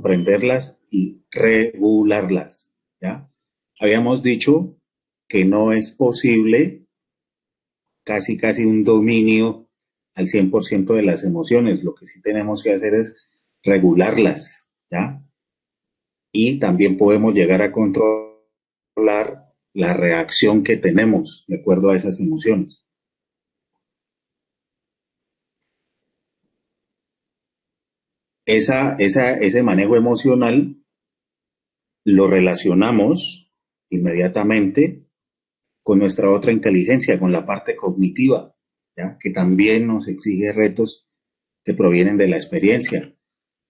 comprenderlas y regularlas, ¿ya? Habíamos dicho que no es posible casi un dominio al 100% de las emociones. Lo que sí tenemos que hacer es regularlas, ¿ya? Y también podemos llegar a controlar la reacción que tenemos de acuerdo a esas emociones. Ese manejo emocional lo relacionamos inmediatamente con nuestra otra inteligencia, con la parte cognitiva, ¿ya? Que también nos exige retos que provienen de la experiencia.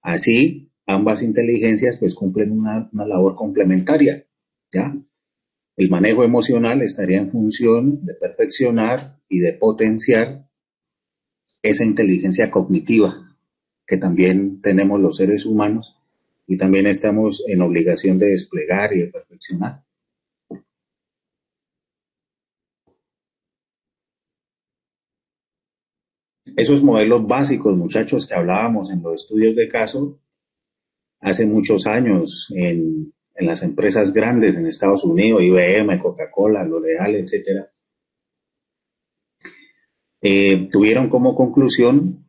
Así, ambas inteligencias pues cumplen una labor complementaria, ¿ya? El manejo emocional estaría en función de perfeccionar y de potenciar esa inteligencia cognitiva que también tenemos los seres humanos y también estamos en obligación de desplegar y de perfeccionar. Esos modelos básicos, muchachos, que hablábamos en los estudios de caso hace muchos años en las empresas grandes en Estados Unidos, IBM, Coca-Cola, L'Oreal, etcétera, tuvieron como conclusión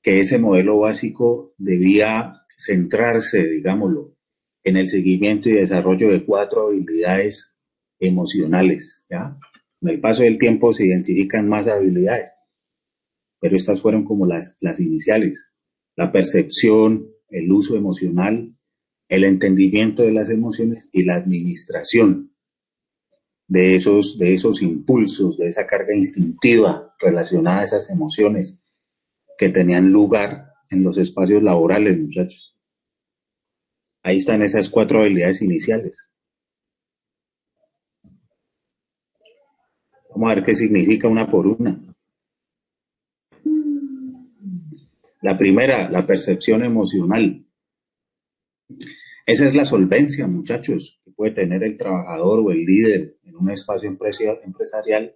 que ese modelo básico debía centrarse, digámoslo, en el seguimiento y desarrollo de 4 habilidades emocionales, ¿ya? Con el paso del tiempo se identifican más habilidades, pero estas fueron como las iniciales. La percepción, el uso emocional, el entendimiento de las emociones y la administración de esos impulsos, de esa carga instintiva relacionada a esas emociones que tenían lugar en los espacios laborales, muchachos. Ahí están esas 4 habilidades iniciales. Vamos a ver qué significa una por una. La primera, la percepción emocional. Esa es la solvencia, muchachos, que puede tener el trabajador o el líder en un espacio empresarial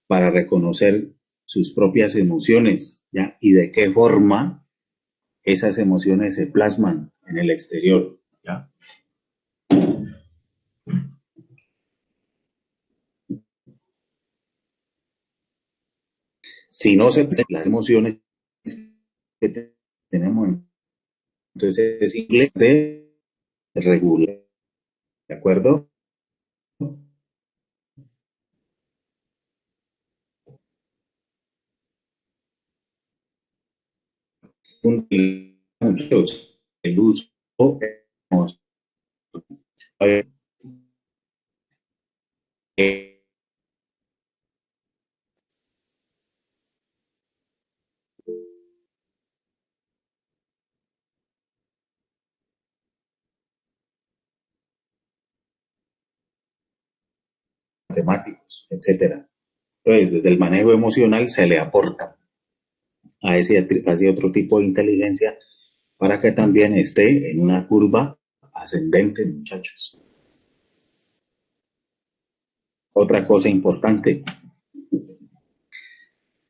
para reconocer sus propias emociones, ¿ya? Y de qué forma esas emociones se plasman en el exterior, ¿ya? Si no se presentan las emociones que tenemos, entonces es simple de regular, ¿de acuerdo? Muchos, el uso eh, matemáticos, etcétera. Entonces, desde el manejo emocional se le aporta a ese otro tipo de inteligencia para que también esté en una curva ascendente, muchachos. Otra cosa importante,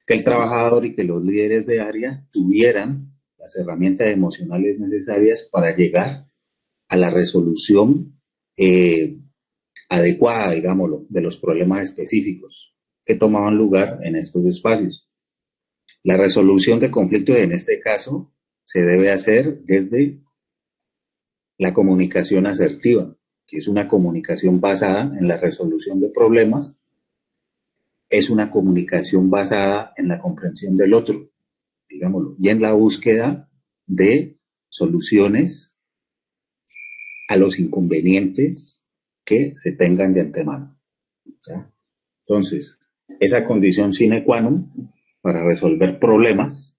que el trabajador y que los líderes de área tuvieran las herramientas emocionales necesarias para llegar a la resolución eh, adecuada, digámoslo, de los problemas específicos que tomaban lugar en estos espacios. La resolución de conflictos en este caso se debe hacer desde la comunicación asertiva, que es una comunicación basada en la resolución de problemas, es una comunicación basada en la comprensión del otro, digámoslo, y en la búsqueda de soluciones a los inconvenientes que se tengan de antemano, ¿ya? Entonces, esa condición sine qua non para resolver problemas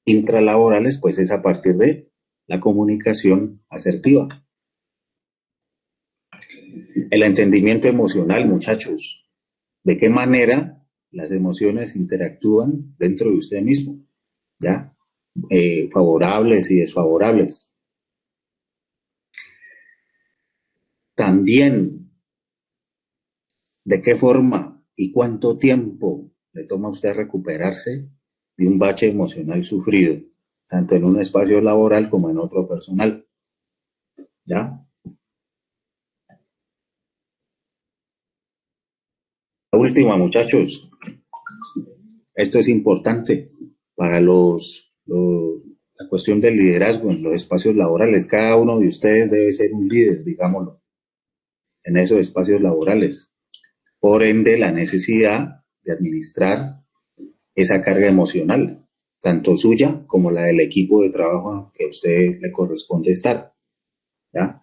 intralaborales, pues es a partir de la comunicación asertiva. El entendimiento emocional, muchachos, de qué manera las emociones interactúan dentro de usted mismo, ¿ya? Favorables y desfavorables. También, de qué forma y cuánto tiempo le toma a usted recuperarse de un bache emocional sufrido. tanto en un espacio laboral como en otro personal. ¿Ya? La última, muchachos, esto es importante para la cuestión del liderazgo en los espacios laborales. Cada uno de ustedes debe ser un líder, digámoslo, en esos espacios laborales. Por ende, la necesidad de administrar esa carga emocional, tanto suya como la del equipo de trabajo que a usted le corresponde estar. ¿Ya?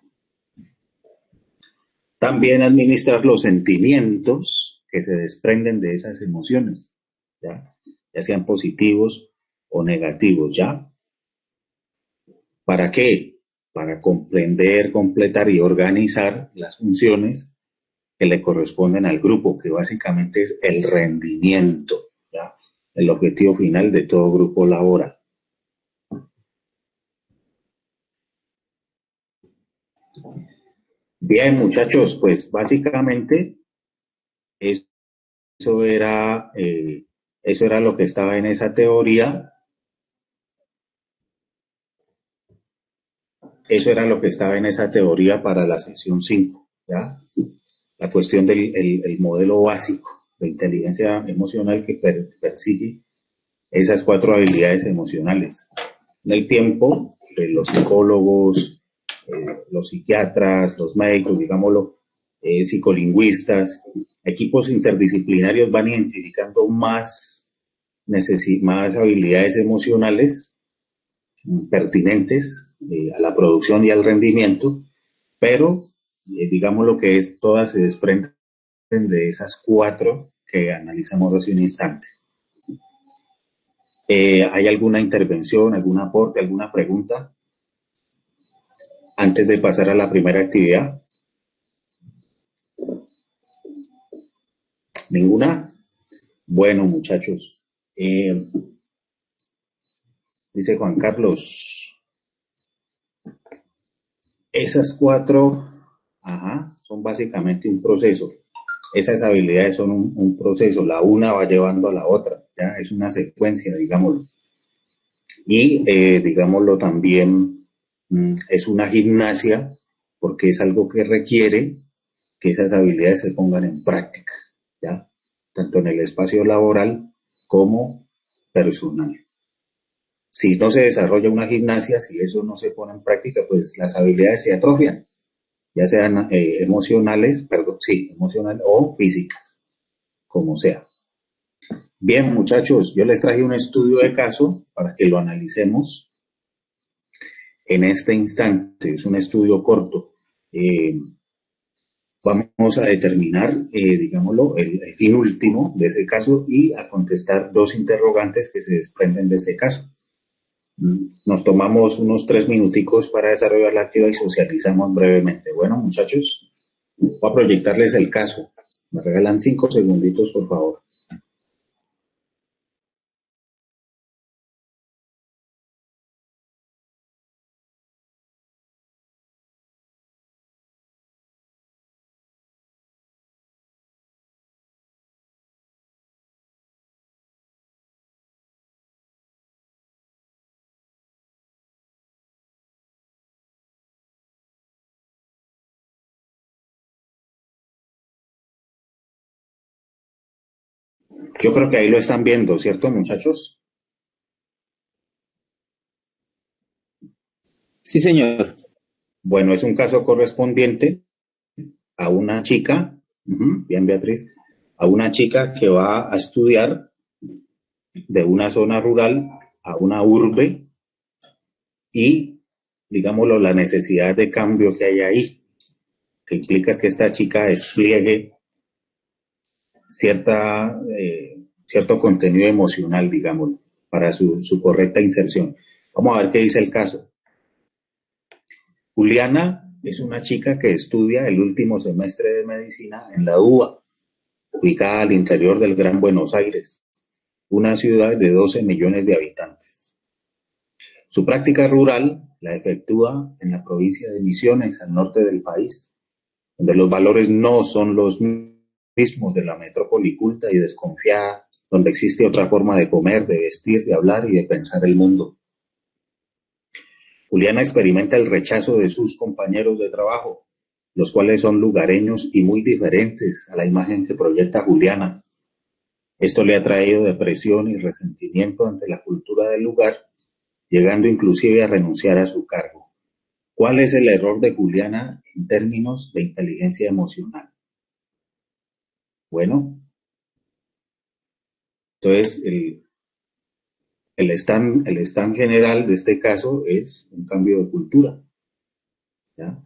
También administrar los sentimientos que se desprenden de esas emociones, ¿ya? Ya sean positivos o negativos, ¿ya? ¿Para qué? Para comprender, completar y organizar las funciones que le corresponden al grupo, que básicamente es el rendimiento, ¿ya? El objetivo final de todo grupo laboral. Bien, muchachos, pues básicamente eso era, eh, eso era lo que estaba en esa teoría. Eso era lo que estaba en esa teoría para la sesión 5, ¿ya? La cuestión del el modelo básico de inteligencia emocional que persigue esas cuatro habilidades emocionales. En el tiempo, los psicólogos, los psiquiatras, los médicos, digámoslo, psicolingüistas, equipos interdisciplinarios van identificando más habilidades emocionales pertinentes a la producción y al rendimiento, pero digamos lo que es, todas se desprenden de esas cuatro que analizamos hace un instante. ¿Hay alguna intervención, algún aporte, alguna pregunta antes de pasar a la primera actividad? ¿Ninguna? Bueno, muchachos, dice Juan Carlos, esas cuatro, ajá, son básicamente un proceso. Esas habilidades son un proceso, la una va llevando a la otra, ya es una secuencia, digámoslo. Y digámoslo también, es una gimnasia porque es algo que requiere que esas habilidades se pongan en práctica, ya, tanto en el espacio laboral como personal. Si no se desarrolla una gimnasia, si eso no se pone en práctica, pues las habilidades se atrofian, ya sean emocionales, perdón, sí, emocionales o físicas, como sea. Bien, muchachos, yo les traje un estudio de caso para que lo analicemos en este instante. Es un estudio corto. Eh, Vamos a determinar, digámoslo, el fin último de ese caso y a contestar dos interrogantes que se desprenden de ese caso. Nos tomamos unos 3 minuticos para desarrollar la actividad y socializamos brevemente. Bueno, muchachos, voy a proyectarles el caso. Me regalan 5 segunditos, por favor. Yo creo que ahí lo están viendo, ¿cierto, muchachos? Sí, señor. Bueno, es un caso correspondiente a una chica, bien Beatriz, a una chica que va a estudiar de una zona rural a una urbe y, digámoslo, la necesidad de cambio que hay ahí, que implica que esta chica despliegue cierto contenido emocional, digámoslo, para su correcta inserción. Vamos a ver qué dice el caso. Juliana es una chica que estudia el último semestre de medicina en la UBA, ubicada al interior del Gran Buenos Aires, una ciudad de 12 millones de habitantes. Su práctica rural la efectúa en la provincia de Misiones, al norte del país, donde los valores no son los mismos de la metrópoli culta y desconfiada, donde existe otra forma de comer, de vestir, de hablar y de pensar el mundo. Juliana experimenta el rechazo de sus compañeros de trabajo, los cuales son lugareños y muy diferentes a la imagen que proyecta Juliana. Esto le ha traído depresión y resentimiento ante la cultura del lugar, llegando inclusive a renunciar a su cargo. ¿Cuál es el error de Juliana en términos de inteligencia emocional? Bueno, entonces el stand general de este caso es un cambio de cultura, ¿ya?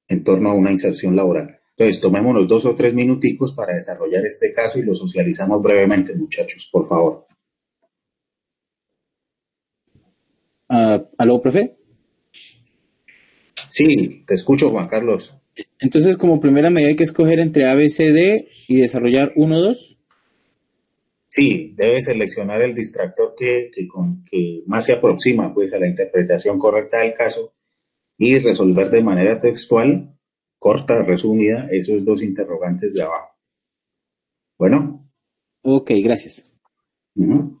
En torno a una inserción laboral. Entonces, tomémonos 2 o 3 minuticos para desarrollar este caso y lo socializamos brevemente, muchachos, por favor. ¿Aló, profe? Sí, te escucho, Juan Carlos. Entonces, como primera medida hay que escoger entre A, B, C, D y desarrollar uno, dos. Sí, debes seleccionar el distractor que más se aproxima pues, a la interpretación correcta del caso y resolver de manera textual, corta, resumida, esos dos interrogantes de abajo. Bueno, Ok, gracias. ujú.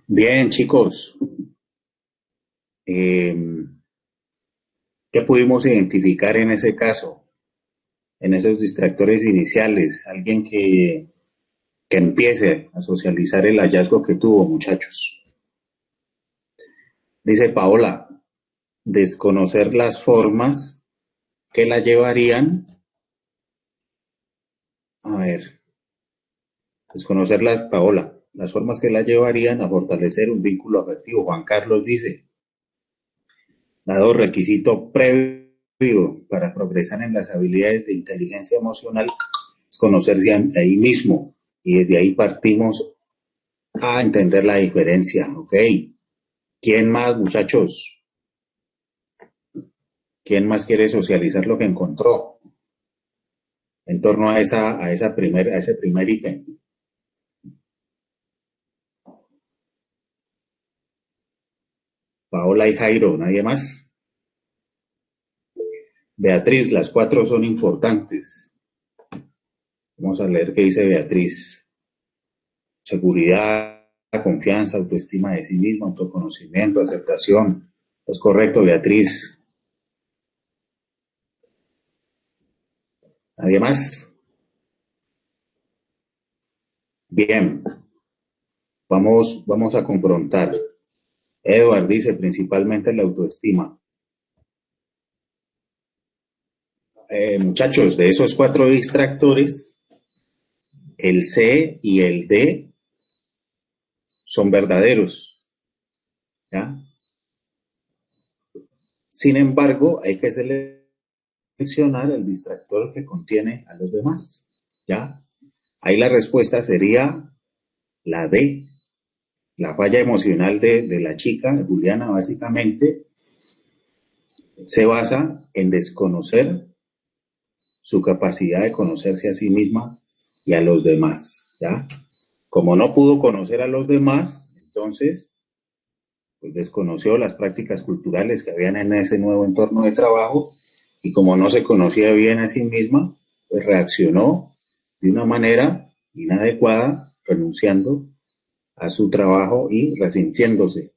Bien, chicos, eh, ¿qué pudimos identificar en ese caso, en esos distractores iniciales? Alguien que empiece a socializar el hallazgo que tuvo, muchachos. Dice Paola, desconocer las formas que la llevarían, a ver, desconocer las, Paola, las formas que la llevarían a fortalecer un vínculo afectivo. Juan Carlos dice, dado requisito previo para progresar en las habilidades de inteligencia emocional, es conocerse ahí mismo y desde ahí partimos a entender la diferencia, ¿ok? ¿Quién más, muchachos? ¿Quién más quiere socializar lo que encontró en torno a ese primer ítem? Paola y Jairo, ¿nadie más? Beatriz, las cuatro son importantes. Vamos a leer qué dice Beatriz. Seguridad, confianza, autoestima de sí mismo, autoconocimiento, aceptación. Es correcto, Beatriz. ¿Nadie más? Bien, vamos a confrontar. Edward dice principalmente la autoestima. Muchachos, de esos cuatro distractores, el C y el D son verdaderos, ¿ya? Sin embargo, hay que seleccionar el distractor que contiene a los demás, ¿ya? Ahí la respuesta sería la D, la falla emocional de la chica, de Juliana, básicamente se basa en desconocer su capacidad de conocerse a sí misma y a los demás, ¿ya? Como no pudo conocer a los demás, entonces pues desconoció las prácticas culturales que habían en ese nuevo entorno de trabajo y como no se conocía bien a sí misma, pues reaccionó de una manera inadecuada, renunciando a su trabajo y resintiéndose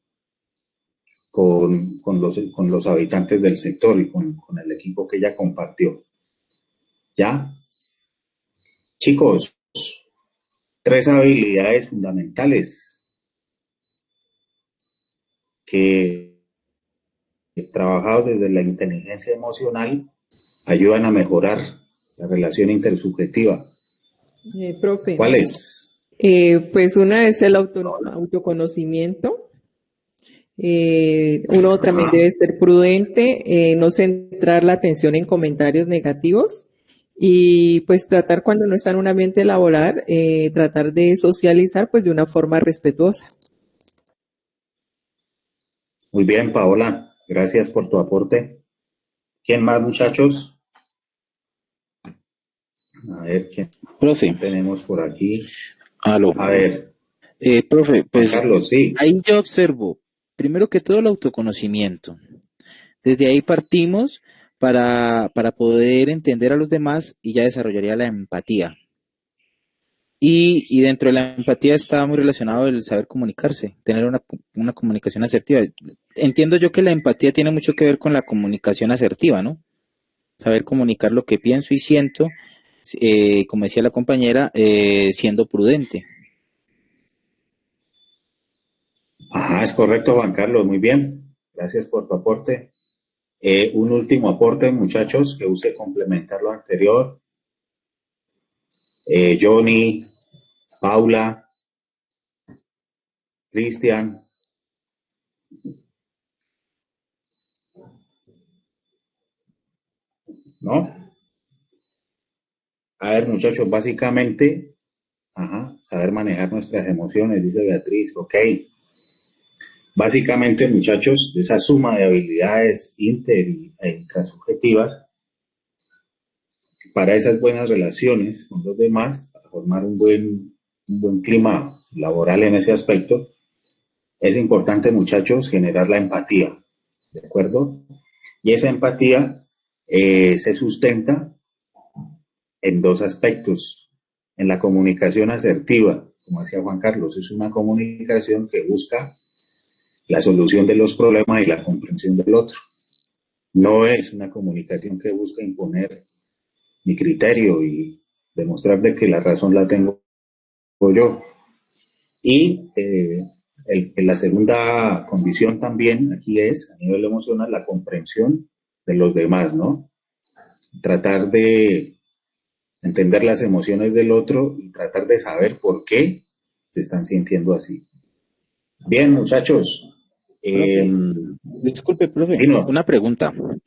con los habitantes del sector y con el equipo que ella compartió. ¿Ya? Chicos, tres habilidades fundamentales que trabajados desde la inteligencia emocional ayudan a mejorar la relación intersubjetiva. Profe, ¿Cuáles? pues una es el autoconocimiento. Uno también Ajá. debe ser prudente, no centrar la atención en comentarios negativos y pues tratar cuando no está en un ambiente laboral, tratar de socializar pues de una forma respetuosa. Muy bien, Paola. Gracias por tu aporte. ¿Quién más, muchachos? A ver, Profe, ¿quién tenemos por aquí? aló. A ver, Profe, Juan pues Carlos, sí. ahí yo observo, primero que todo el autoconocimiento. Desde ahí partimos para poder entender a los demás y ya desarrollaría la empatía. Y dentro de la empatía está muy relacionado el saber comunicarse, tener una comunicación asertiva. Entiendo yo que la empatía tiene mucho que ver con la comunicación asertiva, ¿no? Saber comunicar lo que pienso y siento, como decía la compañera, siendo prudente. Ajá, es correcto, Juan Carlos. Muy bien. Gracias por tu aporte. Un último aporte, muchachos, que use complementar lo anterior. Johnny, Paula, Cristian, ¿no? A ver, muchachos, básicamente, ajá, saber manejar nuestras emociones, dice Beatriz, ok. Básicamente, muchachos, esa suma de habilidades e intrasubjetivas para esas buenas relaciones con los demás, para formar un buen clima laboral en ese aspecto, es importante, muchachos, generar la empatía, ¿de acuerdo? Y esa empatía se sustenta en dos aspectos, en la comunicación asertiva, como decía Juan Carlos, es una comunicación que busca la solución de los problemas y la comprensión del otro. No es una comunicación que busca imponer mi criterio y demostrar de que la razón la tengo yo. Y la segunda condición también aquí es, a nivel emocional, la comprensión de los demás, ¿no? Tratar de entender las emociones del otro y tratar de saber por qué se están sintiendo así. Bien, muchachos. Profe, disculpe, profe, Dino, una pregunta. dime.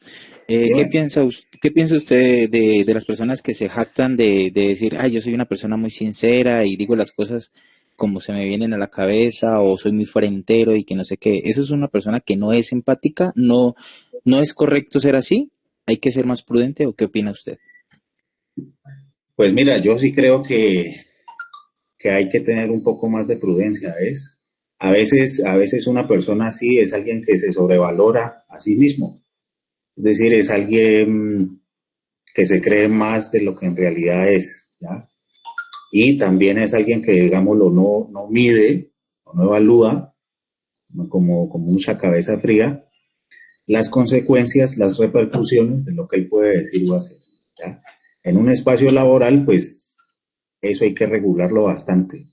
¿Qué piensa usted de las personas que se jactan de decir, ay, yo soy una persona muy sincera y digo las cosas como se me vienen a la cabeza o soy muy frentero y que no sé qué? ¿Eso es una persona que no es empática? ¿No es correcto ser así? ¿Hay que ser más prudente o qué opina usted? Pues mira, yo sí creo que hay que tener un poco más de prudencia, ¿ves? A veces una persona así es alguien que se sobrevalora a sí mismo. Es decir, es alguien que se cree más de lo que en realidad es, ¿ya? Y también es alguien que, digámoslo, no mide o no evalúa, ¿no? Como mucha cabeza fría, las consecuencias, las repercusiones de lo que él puede decir o hacer, ¿ya? En un espacio laboral, pues eso hay que regularlo bastante,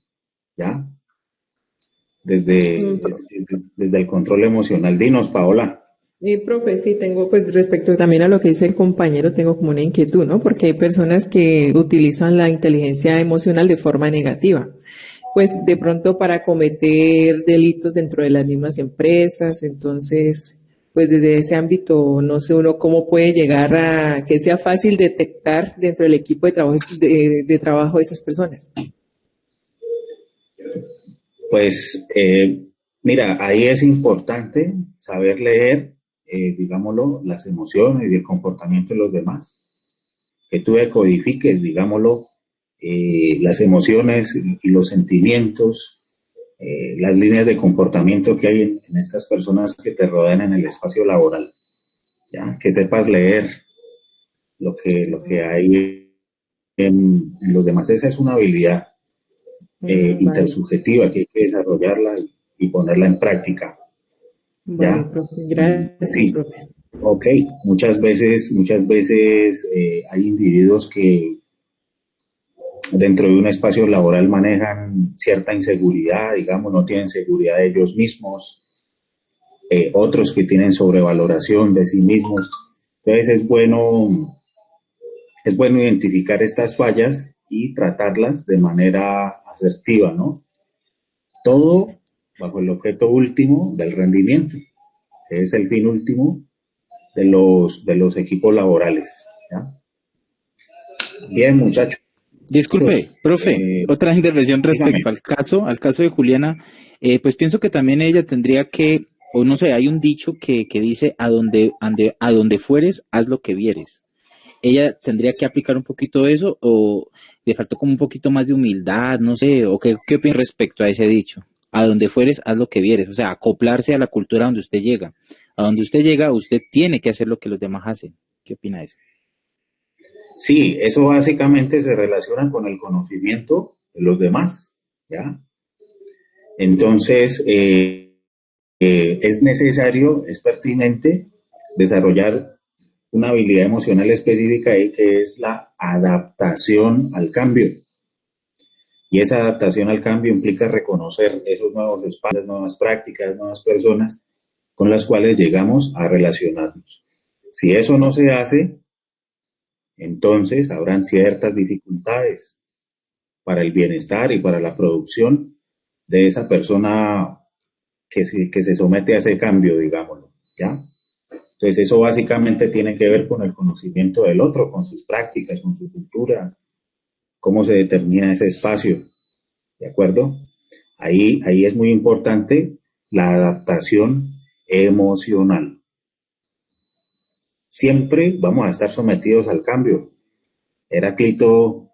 ¿ya? Mm, Desde el control emocional. Dinos, Paola. Profe, sí, tengo, pues respecto también a lo que dice el compañero, tengo como una inquietud, ¿no? Porque hay personas que utilizan la inteligencia emocional de forma negativa, pues de pronto para cometer delitos dentro de las mismas empresas, entonces, pues desde ese ámbito, no sé uno cómo puede llegar a que sea fácil detectar dentro del equipo de trabajo de esas personas. Pues mira, ahí es importante saber leer, digámoslo, las emociones y el comportamiento de los demás. Que tú decodifiques, digámoslo, las emociones y los sentimientos, las líneas de comportamiento que hay en estas personas que te rodean en el espacio laboral, ¿ya? Que sepas leer lo que hay en los demás. Esa es una habilidad Vale, intersubjetiva que hay que desarrollarla y ponerla en práctica, vale, ¿ya? profe, gracias, Sí, profe. ok. Muchas veces hay individuos que dentro de un espacio laboral manejan cierta inseguridad, digamos, no tienen seguridad de ellos mismos, otros que tienen sobrevaloración de sí mismos. Entonces es bueno identificar estas fallas y tratarlas de manera asertiva, ¿no? Todo bajo el objeto último del rendimiento, que es el fin último de los equipos laborales, ¿ya? Bien, muchachos, Disculpe, profe, otra intervención dígame. respecto al caso de Juliana, pues pienso que también ella tendría que, o no sé, hay un dicho que dice a donde fueres, haz lo que vieres. Ella tendría que aplicar un poquito eso o le faltó como un poquito más de humildad, no sé, o qué opina respecto a ese dicho. A donde fueres, haz lo que vieres, o sea, acoplarse a la cultura donde usted llega. A donde usted llega, usted tiene que hacer lo que los demás hacen. ¿Qué opina de eso? Sí, eso básicamente se relaciona con el conocimiento de los demás, ¿ya? Entonces, es necesario, es pertinente desarrollar una habilidad emocional específica ahí que es la adaptación al cambio. Y esa adaptación al cambio implica reconocer esos nuevos espacios, nuevas prácticas, nuevas personas con las cuales llegamos a relacionarnos. Si eso no se hace, entonces habrán ciertas dificultades para el bienestar y para la producción de esa persona que se somete a ese cambio, digámoslo, ¿ya? Entonces eso básicamente tiene que ver con el conocimiento del otro, con sus prácticas, con su cultura, cómo se determina ese espacio, ¿de acuerdo? Ahí es muy importante la adaptación emocional. Siempre vamos a estar sometidos al cambio. Heráclito,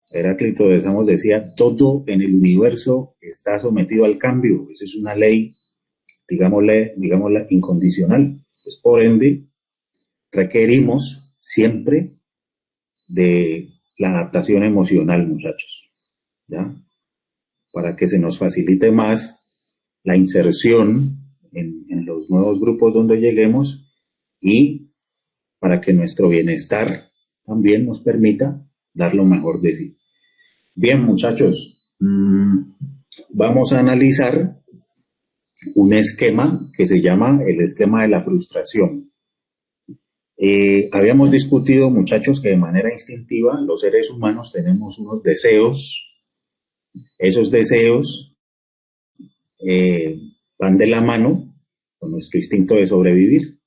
Heráclito de Samos decía, todo en el universo está sometido al cambio. Esa es una ley, digámosla incondicional. Pues, por ende, requerimos siempre de la adaptación emocional, muchachos. ¿Ya? para que se nos facilite más la inserción en los nuevos grupos donde lleguemos y para que nuestro bienestar también nos permita dar lo mejor de sí. Bien, muchachos, vamos a analizar un esquema que se llama el esquema de la frustración. Habíamos discutido, muchachos, que de manera instintiva los seres humanos tenemos unos deseos. Esos deseos van de la mano con nuestro instinto de sobrevivir.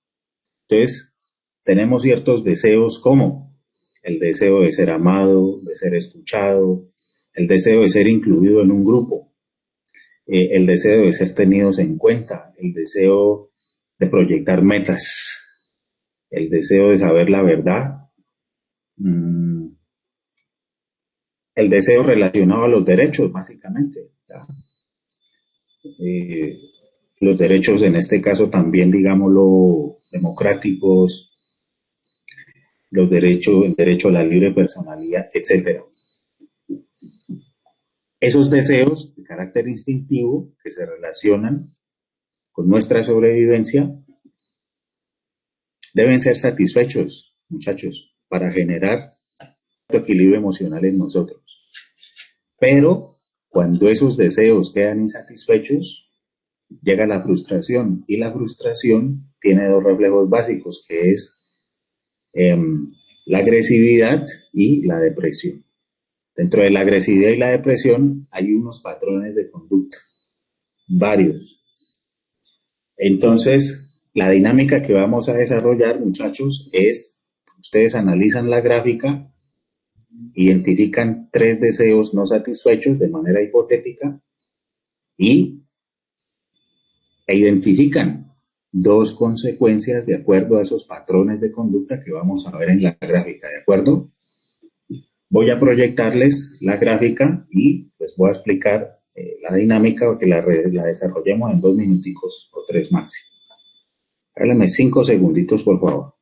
Entonces, tenemos ciertos deseos como el deseo de ser amado, de ser escuchado, el deseo de ser incluido en un grupo, el deseo de ser tenidos en cuenta, el deseo de proyectar metas, el deseo de saber la verdad, el deseo relacionado a los derechos, básicamente. Los derechos en este caso también, digámoslo, democráticos, el derecho a la libre personalidad, etcétera. Esos deseos de carácter instintivo que se relacionan con nuestra sobrevivencia deben ser satisfechos, muchachos, para generar equilibrio emocional en nosotros. Pero cuando esos deseos quedan insatisfechos, llega la frustración, y la frustración tiene dos reflejos básicos, que es la agresividad y la depresión. Dentro de la agresividad y la depresión hay unos patrones de conducta, varios. Entonces, la dinámica que vamos a desarrollar, muchachos, es, ustedes analizan la gráfica, identifican 3 deseos no satisfechos de manera hipotética e identifican 2 consecuencias de acuerdo a esos patrones de conducta que vamos a ver en la gráfica, ¿de acuerdo? Voy a proyectarles la gráfica y les voy a explicar la dinámica que la desarrollemos en 2 minuticos o 3 máximo. Háganme 5 segunditos, por favor.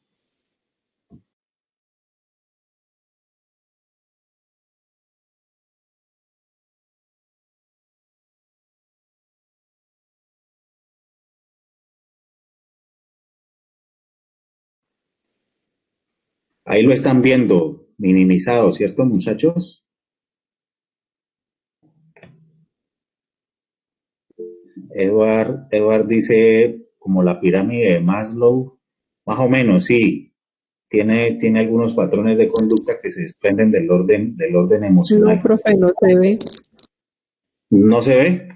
Ahí lo están viendo minimizado, ¿cierto, muchachos? Edward dice como la pirámide de Maslow, más o menos, sí. Tiene algunos patrones de conducta que se desprenden del orden emocional. No, profe, no se ve. ¿No se ve?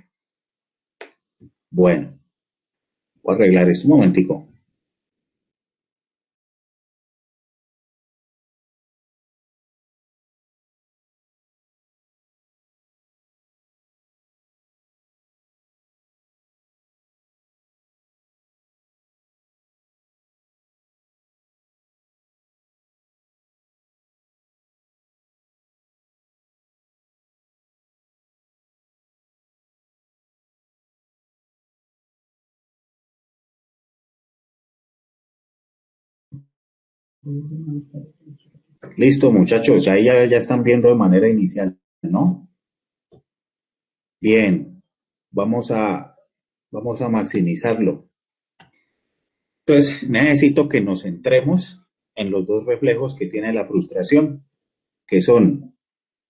Bueno, voy a arreglar esto un momentico. Listo, muchachos, ahí ya están viendo de manera inicial, ¿no? Bien, vamos a maximizarlo. Entonces, necesito que nos centremos en los 2 reflejos que tiene la frustración, que son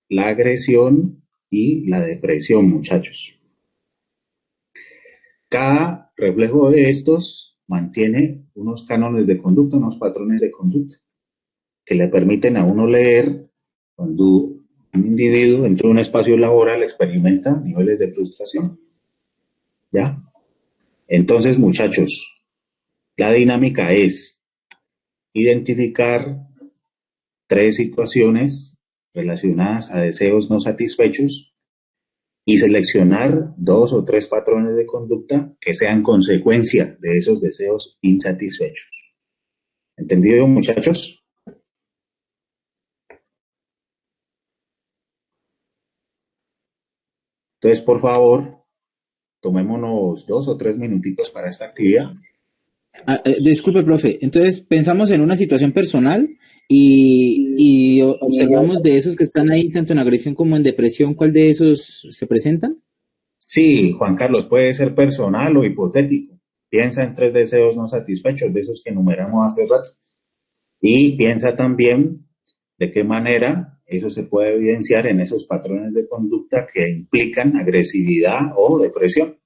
la agresión y la depresión, muchachos. Cada reflejo de estos mantiene unos cánones de conducta, unos patrones de conducta, que le permiten a uno leer cuando un individuo dentro de un espacio laboral experimenta niveles de frustración. ¿Ya? Entonces, muchachos, la dinámica es identificar 3 situaciones relacionadas a deseos no satisfechos y seleccionar 2 o 3 patrones de conducta que sean consecuencia de esos deseos insatisfechos. ¿Entendido, muchachos? Entonces, por favor, tomémonos 2 o 3 minutitos para esta actividad. Disculpe, profe. Entonces, pensamos en una situación personal y observamos de esos que están ahí, tanto en agresión como en depresión, ¿cuál de esos se presentan? Sí, Juan Carlos, puede ser personal o hipotético. Piensa en tres deseos no satisfechos, de esos que enumeramos hace rato. Y piensa también de qué manera eso se puede evidenciar en esos patrones de conducta que implican agresividad o depresión.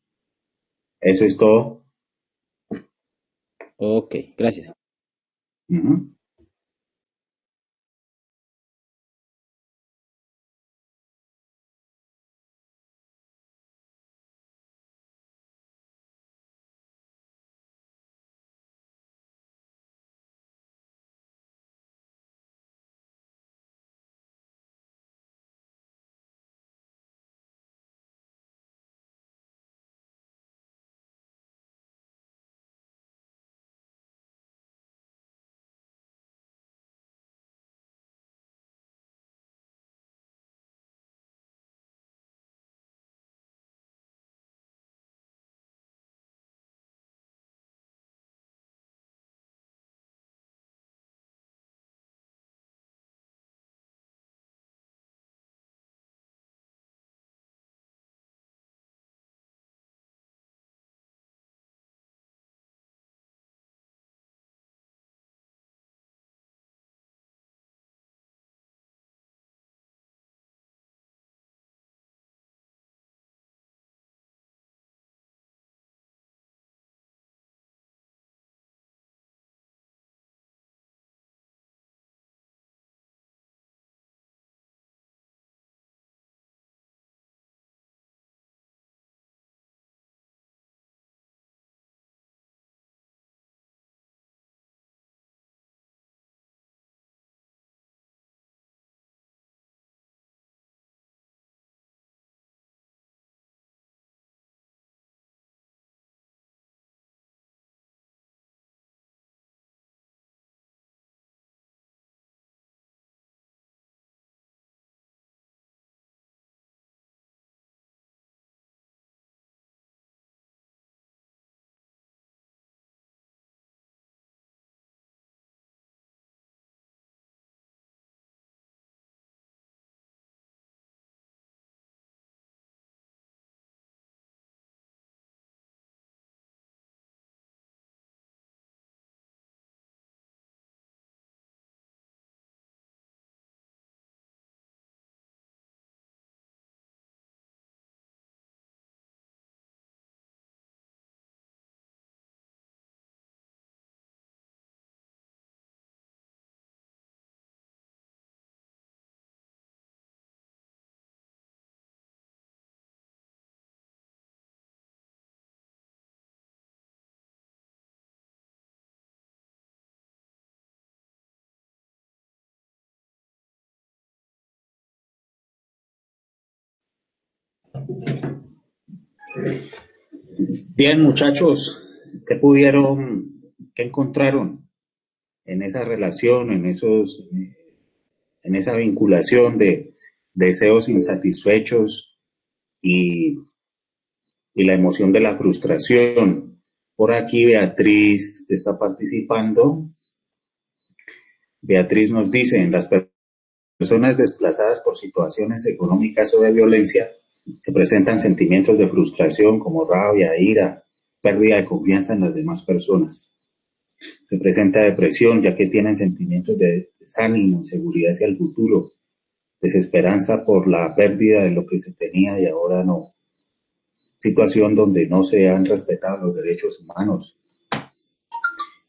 Eso es todo. Ok, gracias. Ujú. Bien, muchachos, ¿qué pudieron, qué encontraron en esa relación, en esa vinculación de deseos insatisfechos y, y la emoción de la frustración? Por aquí Beatriz está participando. Beatriz nos dice, en las personas desplazadas por situaciones económicas o de violencia, se presentan sentimientos de frustración como rabia, ira, pérdida de confianza en las demás personas. Se presenta depresión ya que tienen sentimientos de desánimo, inseguridad hacia el futuro, desesperanza por la pérdida de lo que se tenía y ahora no. Situación donde no se han respetado los derechos humanos.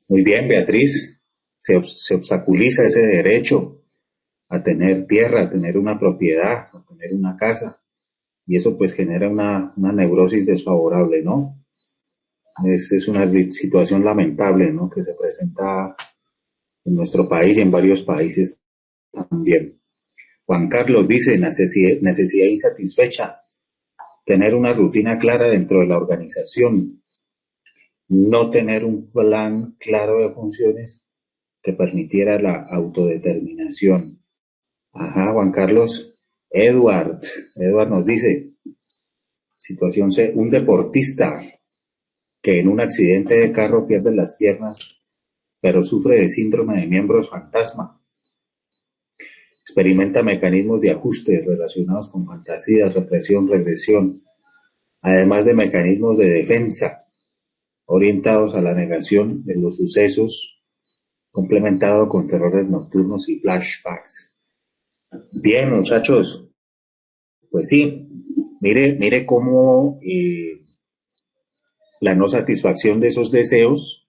Muy bien, Beatriz, se obstaculiza ese derecho a tener tierra, a tener una propiedad, a tener una casa, y eso pues genera una neurosis desfavorable, ¿no? Es una situación lamentable, ¿no? Que se presenta en nuestro país y en varios países también. Juan Carlos dice, necesidad insatisfecha, tener una rutina clara dentro de la organización, no tener un plan claro de funciones que permitiera la autodeterminación. Ajá, Juan Carlos. Edward nos dice, situación C, un deportista que en un accidente de carro pierde las piernas, pero sufre de síndrome de miembros fantasma. Experimenta mecanismos de ajuste relacionados con fantasías, represión, regresión. además de mecanismos de defensa orientados a la negación de los sucesos, complementado con terrores nocturnos y flashbacks. Bien, muchachos, pues sí, mire cómo la no satisfacción de esos deseos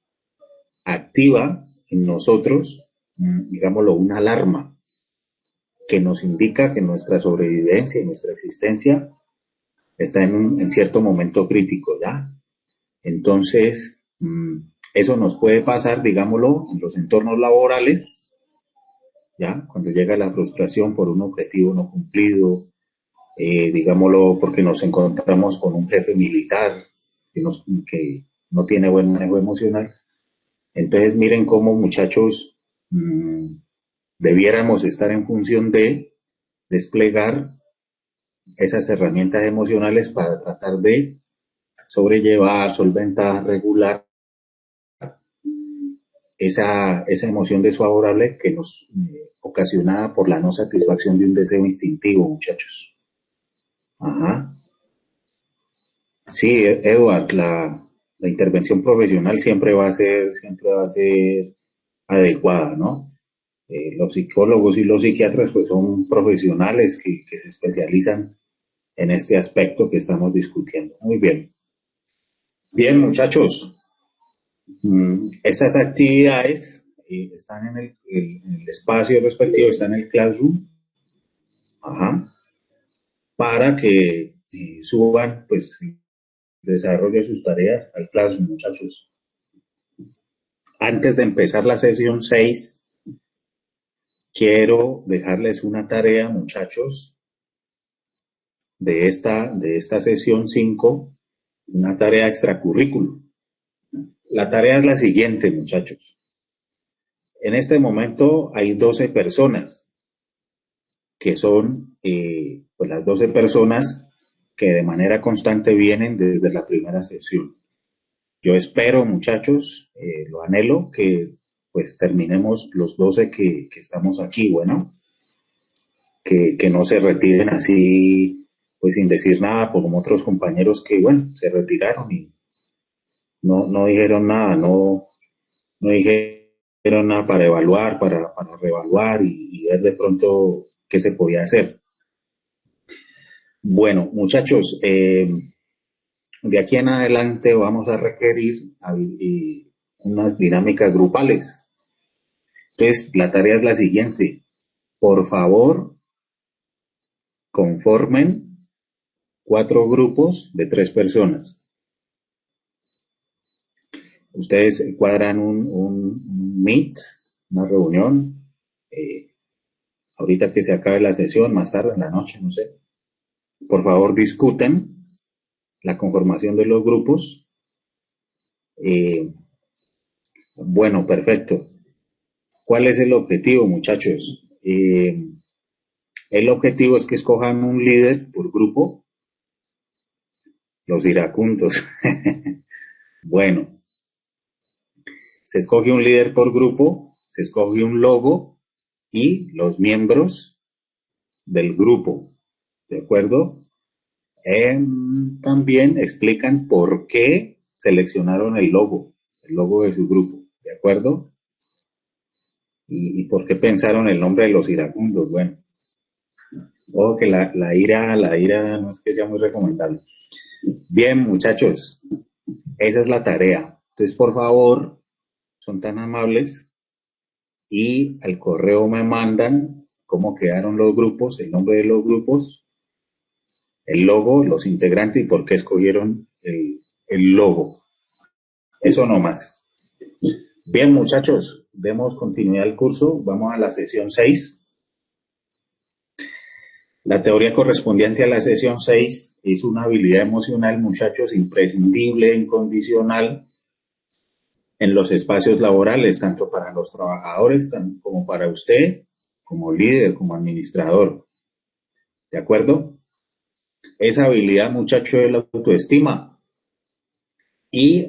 activa en nosotros, digámoslo, una alarma que nos indica que nuestra sobrevivencia y nuestra existencia está en cierto momento crítico, ¿ya? Entonces, eso nos puede pasar, digámoslo, en los entornos laborales, ¿ya? Cuando llega la frustración por un objetivo no cumplido, digámoslo, porque nos encontramos con un jefe militar que no tiene buen manejo emocional. Entonces, miren cómo, muchachos, debiéramos estar en función de desplegar esas herramientas emocionales para tratar de sobrellevar, solventar, regular esa emoción desfavorable que nos ocasionada por la no satisfacción de un deseo instintivo, muchachos. Ajá. Sí, Edward, la intervención profesional siempre va a ser adecuada, ¿no? Los psicólogos y los psiquiatras pues son profesionales que se especializan en este aspecto que estamos discutiendo. Muy bien. Bien, muchachos, esas actividades están en el espacio respectivo, están en el classroom, ajá, para que suban pues el desarrollo de sus tareas al classroom, muchachos. Antes de empezar la sesión 6, quiero dejarles una tarea, muchachos, de esta sesión 5, una tarea extracurrículo. La tarea es la siguiente, muchachos. En este momento hay 12 personas, que son pues las 12 personas que de manera constante vienen desde la primera sesión. Yo espero, muchachos, lo anhelo, que pues terminemos los 12 que estamos aquí, bueno, que no se retiren así, pues sin decir nada, como otros compañeros que, bueno, se retiraron y no dijeron nada, no dijeron nada para evaluar, para reevaluar y ver de pronto qué se podía hacer. Bueno, muchachos, de aquí en adelante vamos a requerir unas dinámicas grupales. Entonces, la tarea es la siguiente. Por favor, conformen 4 grupos de 3 personas. Ustedes cuadran un meet, una reunión, ahorita que se acabe la sesión, más tarde en la noche, no sé. Por favor, discuten la conformación de los grupos. Bueno, perfecto. ¿Cuál es el objetivo, muchachos? El objetivo es que escojan un líder por grupo, los iracundos. Bueno, se escoge un líder por grupo, se escoge un logo y los miembros del grupo, ¿de acuerdo? También explican por qué seleccionaron el logo de su grupo, ¿de acuerdo? Y por qué pensaron el nombre de los iracundos. Bueno, ojo que la ira no es que sea muy recomendable. Bien, muchachos, esa es la tarea. Entonces, por favor, son tan amables y al correo me mandan cómo quedaron los grupos, el nombre de los grupos, el logo, los integrantes y por qué escogieron el logo. Eso no más. Bien, muchachos, demos continuidad al curso. Vamos a la sesión 6. La teoría correspondiente a la sesión 6 es una habilidad emocional, muchachos, imprescindible, incondicional en los espacios laborales, tanto para los trabajadores como para usted, como líder, como administrador. ¿De acuerdo? Esa habilidad, muchacho, es la autoestima. Y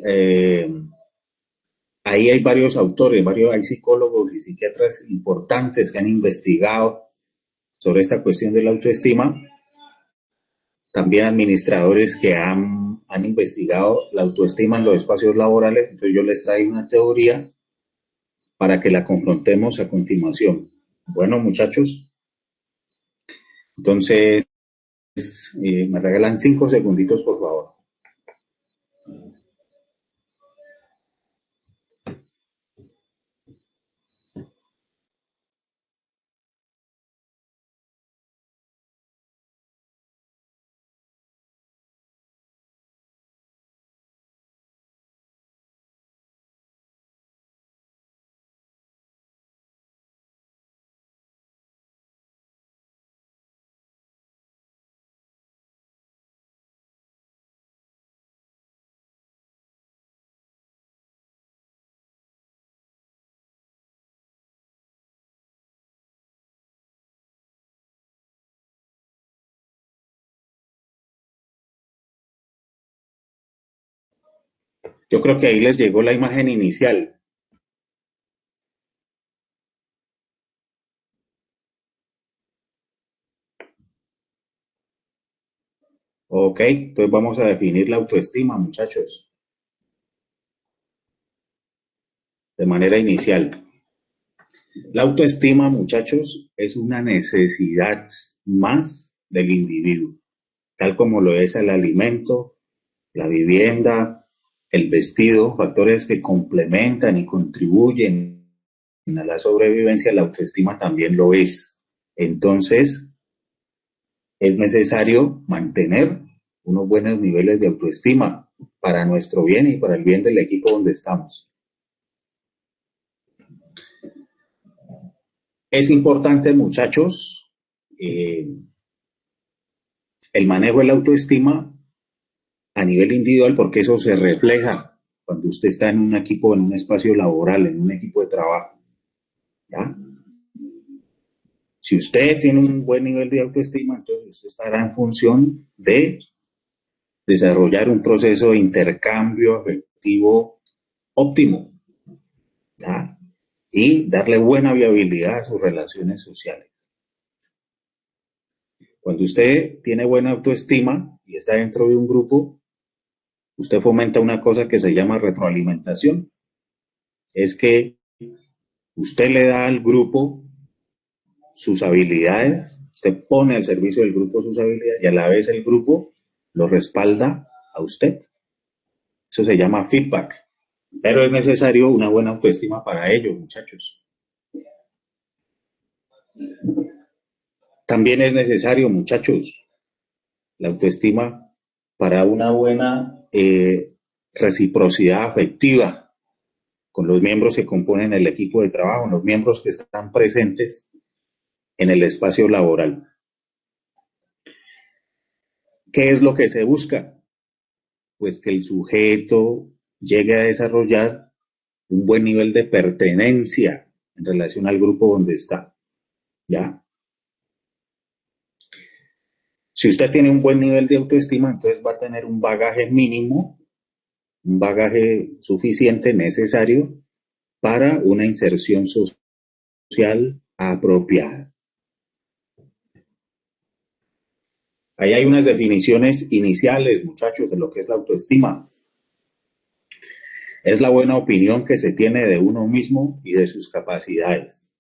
ahí hay varios autores, hay psicólogos y psiquiatras importantes que han investigado sobre esta cuestión de la autoestima también administradores que han investigado la autoestima en los espacios laborales. Entonces yo les traigo una teoría para que la confrontemos a continuación. Bueno, muchachos, entonces me regalan 5 segunditos, por favor. Yo creo que ahí les llegó la imagen inicial. Ok, entonces vamos a definir la autoestima, muchachos, de manera inicial. La autoestima, muchachos, es una necesidad más del individuo, tal como lo es el alimento, la vivienda, el vestido, factores que complementan y contribuyen a la sobrevivencia. La autoestima también lo es. Entonces, es necesario mantener unos buenos niveles de autoestima para nuestro bien y para el bien del equipo donde estamos. Es importante, muchachos, el manejo de la autoestima a nivel individual, porque eso se refleja cuando usted está en un equipo, en un espacio laboral, en un equipo de trabajo. ¿Ya? Si usted tiene un buen nivel de autoestima, entonces usted estará en función de desarrollar un proceso de intercambio afectivo óptimo, ¿ya? Y darle buena viabilidad a sus relaciones sociales. Cuando usted tiene buena autoestima y está dentro de un grupo, usted fomenta una cosa que se llama retroalimentación. Es que usted le da al grupo sus habilidades, usted pone al servicio del grupo sus habilidades y a la vez el grupo lo respalda a usted. Eso se llama feedback. Pero es necesario una buena autoestima para ello, muchachos. También es necesario, muchachos, la autoestima para una buena reciprocidad afectiva con los miembros que componen el equipo de trabajo, los miembros que están presentes en el espacio laboral. ¿Qué es lo que se busca? Pues que el sujeto llegue a desarrollar un buen nivel de pertenencia en relación al grupo donde está. ¿Ya? Si usted tiene un buen nivel de autoestima, entonces va a tener un bagaje mínimo, un bagaje suficiente, necesario para una inserción social apropiada. Ahí hay unas definiciones iniciales, muchachos, de lo que es la autoestima. Es la buena opinión que se tiene de uno mismo y de sus capacidades.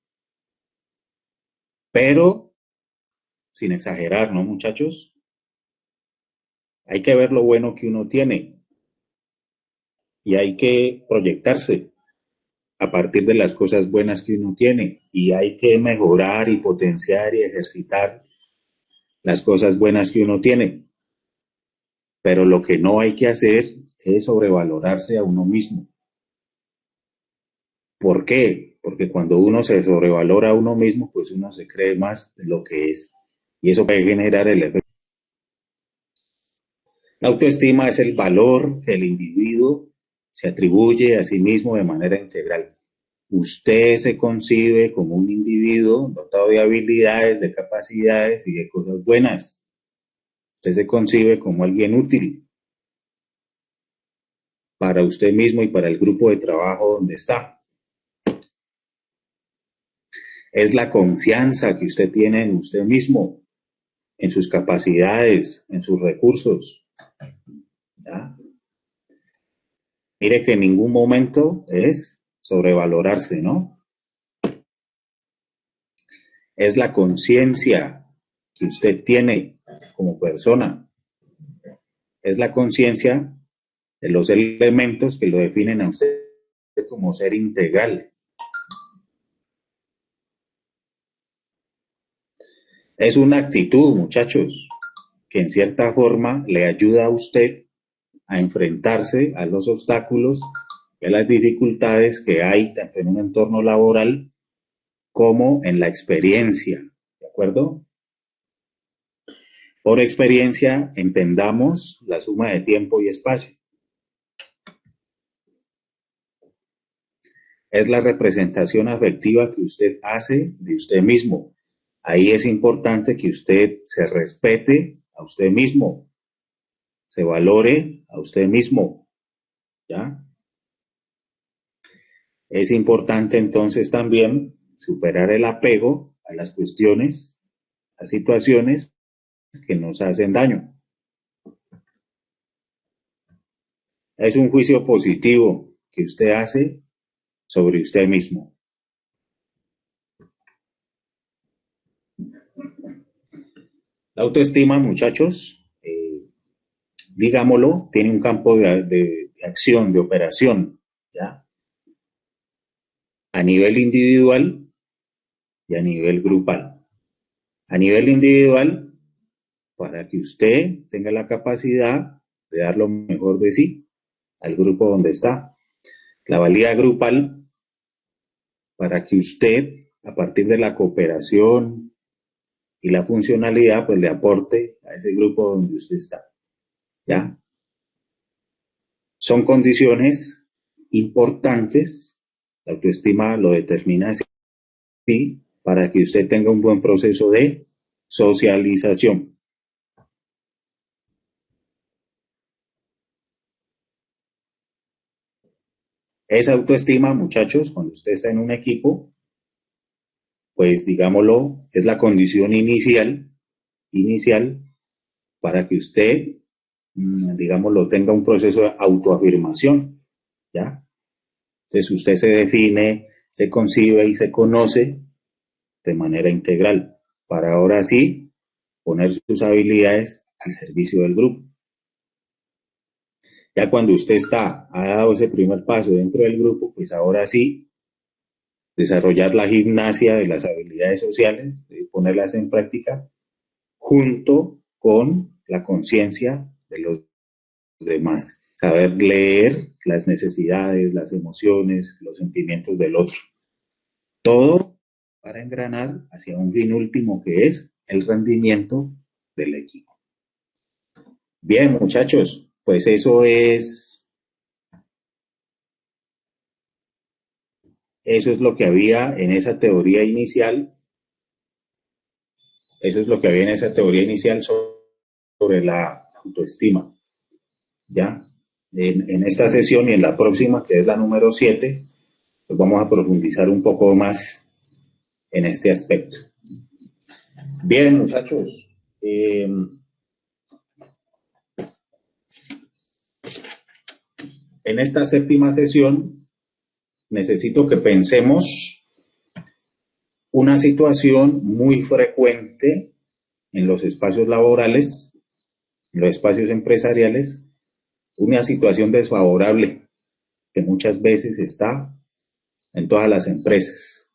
Pero, sin exagerar, ¿no, muchachos? Hay que ver lo bueno que uno tiene y hay que proyectarse a partir de las cosas buenas que uno tiene y hay que mejorar y potenciar y ejercitar las cosas buenas que uno tiene. Pero lo que no hay que hacer es sobrevalorarse a uno mismo. ¿Por qué? Porque cuando uno se sobrevalora a uno mismo, pues uno se cree más de lo que es. Y eso puede generar el efecto. La autoestima es el valor que el individuo se atribuye a sí mismo de manera integral. Usted se concibe como un individuo dotado de habilidades, de capacidades y de cosas buenas. Usted se concibe como alguien útil para usted mismo y para el grupo de trabajo donde está. Es la confianza que usted tiene en usted mismo. en sus capacidades, en sus recursos. ¿Ya? Mire que en ningún momento es sobrevalorarse, ¿no? Es la conciencia que usted tiene como persona. Es la conciencia de los elementos que lo definen a usted como ser integral. Es una actitud, muchachos, que en cierta forma le ayuda a usted a enfrentarse a los obstáculos y a las dificultades que hay tanto en un entorno laboral como en la experiencia, ¿de acuerdo? Por experiencia, entendamos la suma de tiempo y espacio. Es la representación afectiva que usted hace de usted mismo. Ahí es importante que usted se respete a usted mismo, se valore a usted mismo, ¿ya? Es importante entonces también superar el apego a las cuestiones, a situaciones que nos hacen daño. Es un juicio positivo que usted hace sobre usted mismo. La autoestima, muchachos, digámoslo, tiene un campo de acción, de operación, ¿ya? A nivel individual y a nivel grupal. A nivel individual, para que usted tenga la capacidad de dar lo mejor de sí al grupo donde está. La valía grupal, para que usted, a partir de la cooperación y la funcionalidad, pues le aporte a ese grupo donde usted está. ¿Ya? Son condiciones importantes, la autoestima lo determina así, para que usted tenga un buen proceso de socialización. Esa autoestima, muchachos, cuando usted está en un equipo, pues digámoslo, es la condición inicial para que usted, digámoslo, tenga un proceso de autoafirmación, ¿ya? Entonces usted se define, se concibe y se conoce de manera integral, para ahora sí poner sus habilidades al servicio del grupo. Ya cuando usted ha dado ese primer paso dentro del grupo, pues ahora sí, desarrollar la gimnasia de las habilidades sociales, ponerlas en práctica, junto con la conciencia de los demás. Saber leer las necesidades, las emociones, los sentimientos del otro. Todo para engranar hacia un fin último que es el rendimiento del equipo. Bien, muchachos, pues eso es lo que había en esa teoría inicial. Eso es lo que había en esa teoría inicial sobre la autoestima. ¿Ya? En esta sesión y en la próxima, que es la número 7, pues vamos a profundizar un poco más en este aspecto. Bien, muchachos. En esta séptima sesión necesito que pensemos una situación muy frecuente en los espacios laborales, en los espacios empresariales, una situación desfavorable que muchas veces está en todas las empresas.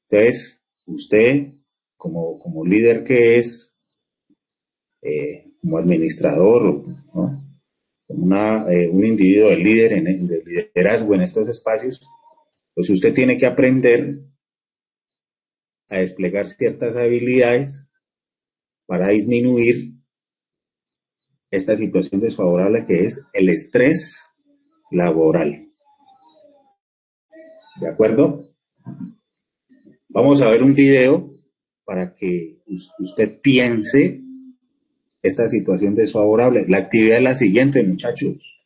Entonces, usted, como líder que es, como administrador, ¿no? Como un individuo de liderazgo en estos espacios, pues usted tiene que aprender a desplegar ciertas habilidades para disminuir esta situación desfavorable que es el estrés laboral. ¿De acuerdo? Vamos a ver un video para que usted piense esta situación desfavorable. La actividad es la siguiente, muchachos.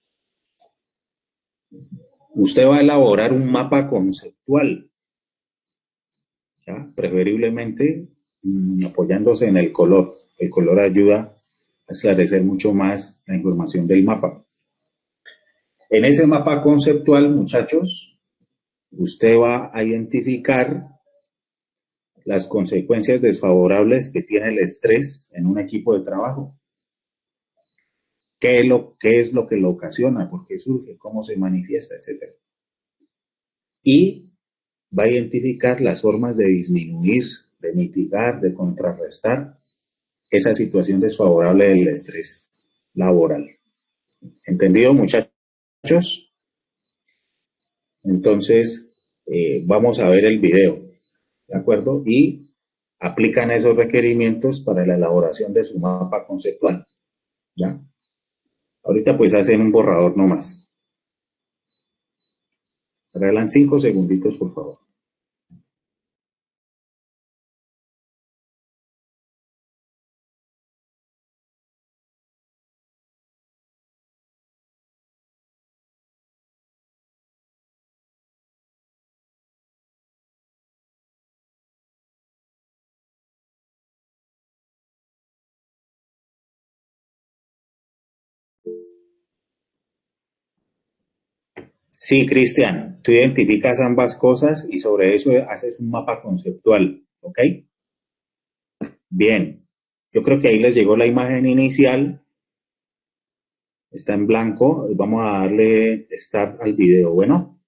Usted va a elaborar un mapa conceptual, ¿ya? Preferiblemente apoyándose en el color. El color ayuda a esclarecer mucho más la información del mapa. En ese mapa conceptual, muchachos, usted va a identificar las consecuencias desfavorables que tiene el estrés en un equipo de trabajo. Qué es lo que lo ocasiona? ¿Por qué surge? ¿Cómo se manifiesta? Etcétera. Y va a identificar las formas de disminuir, de mitigar, de contrarrestar esa situación desfavorable del estrés laboral. ¿Entendido, muchachos? Entonces, vamos a ver el video, ¿de acuerdo? Y aplican esos requerimientos para la elaboración de su mapa conceptual, ¿ya? Ahorita pues hacen un borrador nomás. Regalan 5 segunditos, por favor. Sí, Cristian, tú identificas ambas cosas y sobre eso haces un mapa conceptual, ¿ok? Bien, yo creo que ahí les llegó la imagen inicial, está en blanco, vamos a darle start al video, bueno.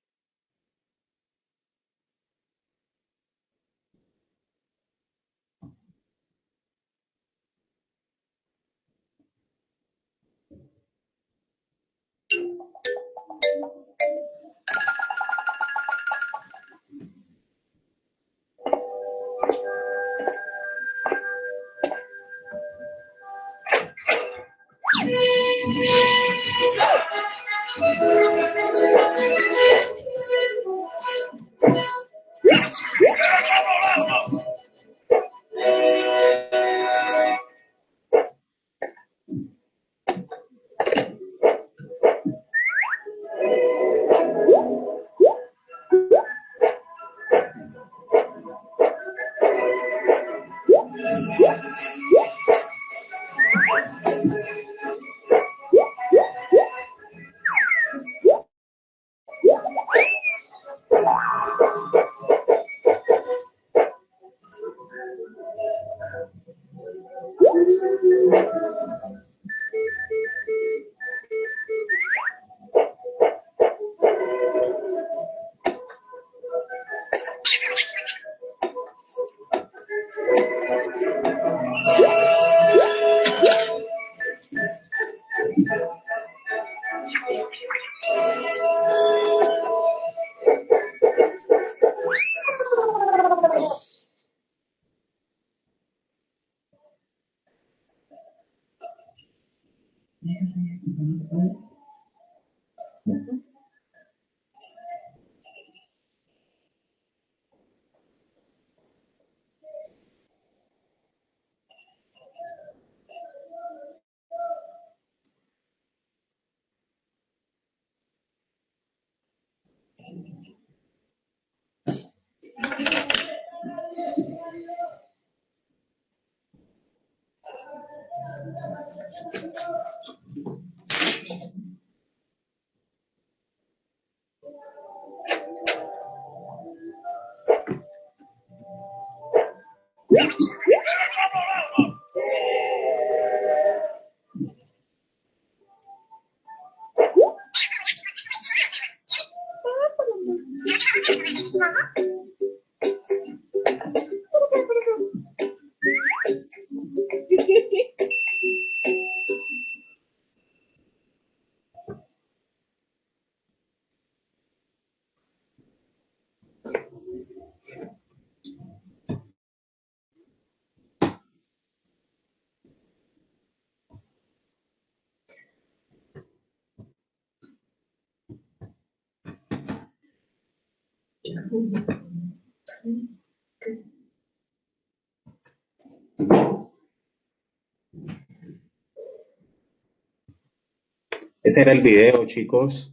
Ese era el video, chicos.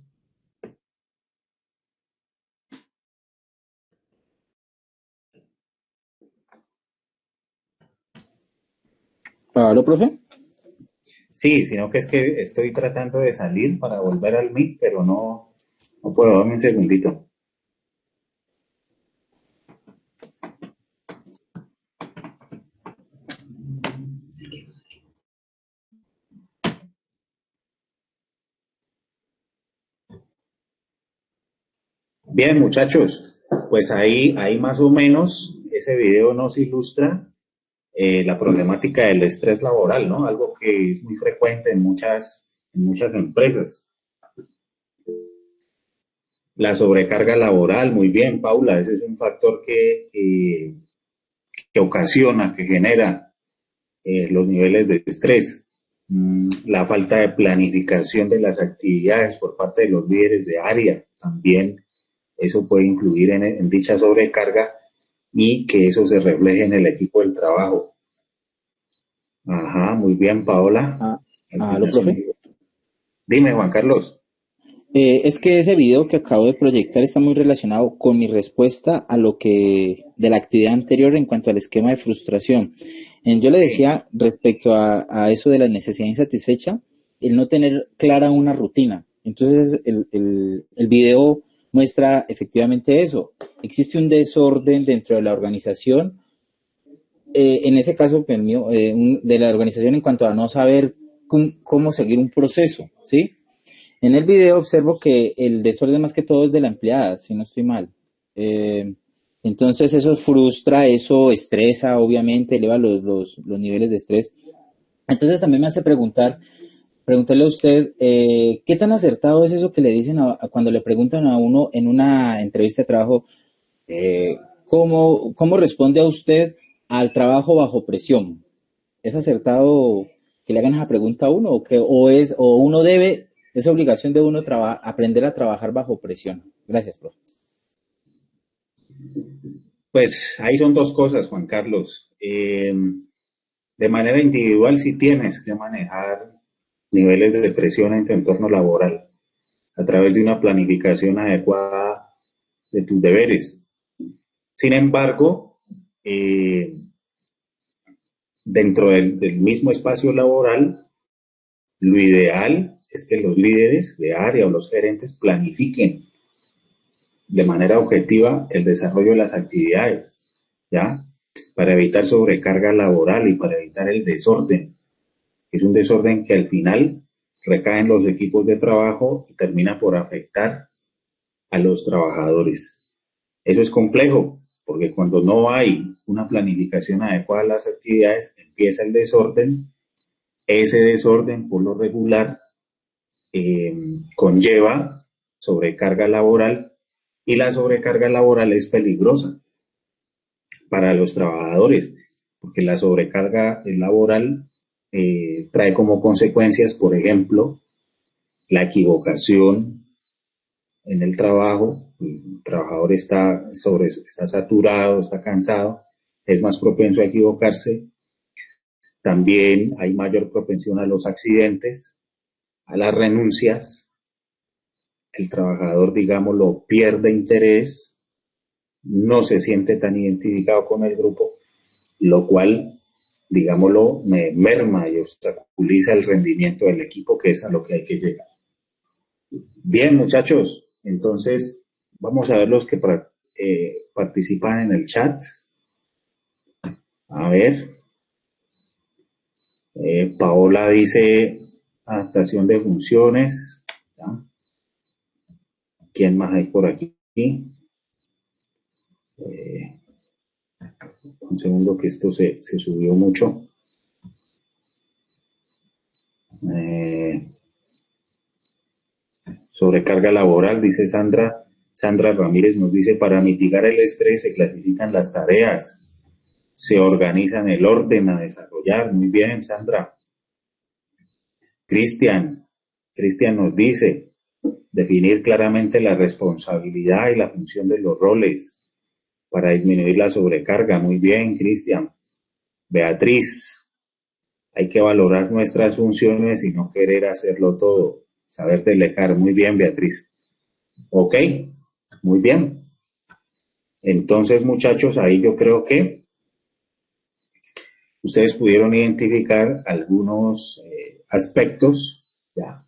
¿Aló, profe? Sí, sino que es que estoy tratando de salir para volver al Meet, pero no puedo. Dame un segundito. Bien, muchachos, pues ahí más o menos ese video nos ilustra la problemática del estrés laboral, ¿no? Algo que es muy frecuente en muchas empresas. La sobrecarga laboral, muy bien, Paula, ese es un factor que ocasiona, que genera los niveles de estrés. La falta de planificación de las actividades por parte de los líderes de área, también eso puede influir en dicha sobrecarga y que eso se refleje en el equipo del trabajo. Ajá, muy bien, Paola. Ah, ¿aló, Continuación. profe? Dime, Juan Carlos. Es que ese video que acabo de proyectar está muy relacionado con mi respuesta a lo que de la actividad anterior en cuanto al esquema de frustración. Yo le Sí, decía respecto a eso de la necesidad insatisfecha, el no tener clara una rutina. Entonces, el video muestra efectivamente eso. Existe un desorden dentro de la organización, en ese caso, el mío, de la organización en cuanto a no saber cómo seguir un proceso, ¿sí? En el video observo que el desorden más que todo es de la empleada, si no estoy mal. Eh, entonces eso frustra, eso estresa, obviamente, eleva los niveles de estrés. Entonces también me hace preguntarle a usted, ¿qué tan acertado es eso que le dicen cuando le preguntan a uno en una entrevista de trabajo, eh, cómo responde a usted al trabajo bajo presión? ¿Es acertado que le hagan esa pregunta a uno o uno debe, es obligación de uno aprender a trabajar bajo presión? Gracias, profe. pues ahí son dos cosas, Juan Carlos. De manera individual, sí tienes que manejar niveles de presión en tu entorno laboral a través de una planificación adecuada de tus deberes. Sin embargo, dentro del mismo espacio laboral, lo ideal es que los líderes de área o los gerentes planifiquen de manera objetiva el desarrollo de las actividades, ¿ya? Para evitar sobrecarga laboral y para evitar el desorden. Es un desorden que al final recae en los equipos de trabajo y termina por afectar a los trabajadores. Eso es complejo, porque cuando no hay una planificación adecuada de las actividades, empieza el desorden. Ese desorden, por lo regular, eh, conlleva sobrecarga laboral y la sobrecarga laboral es peligrosa para los trabajadores, porque la sobrecarga laboral trae como consecuencias, por ejemplo, la equivocación en el trabajo, el trabajador está saturado, está cansado, es más propenso a equivocarse, también hay mayor propensión a los accidentes, a las renuncias, el trabajador, digámoslo, pierde interés, no se siente tan identificado con el grupo, lo cual, digámoslo, me merma y obstaculiza el rendimiento del equipo, que es a lo que hay que llegar. Bien, muchachos, entonces vamos a ver los que participan en el chat. A ver, Paola dice adaptación de funciones. ¿Ya? ¿Quién más hay por aquí? Eh, un segundo que esto se subió mucho. Eh, Sobrecarga laboral, dice Sandra. Sandra Ramírez nos dice, para mitigar el estrés se clasifican las tareas, se organizan el orden a desarrollar. Muy bien, Sandra. Cristian, Cristian nos dice, definir claramente la responsabilidad y la función de los roles para disminuir la sobrecarga. Muy bien, Cristian. Beatriz, hay que valorar nuestras funciones y no querer hacerlo todo. Saber delegar. Muy bien, Beatriz. Ok, muy bien. Entonces, muchachos, ahí yo creo que ustedes pudieron identificar algunos aspectos ya,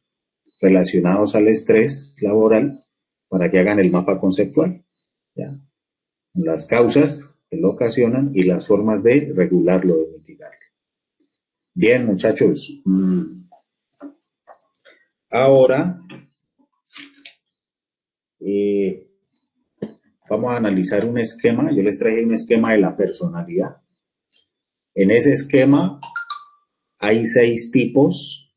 relacionados al estrés laboral para que hagan el mapa conceptual. ¿Ya? Las causas que lo ocasionan y las formas de regularlo, de mitigarlo. Bien, muchachos. Ahora vamos a analizar un esquema. Yo les traje un esquema de la personalidad. En ese esquema hay 6 tipos,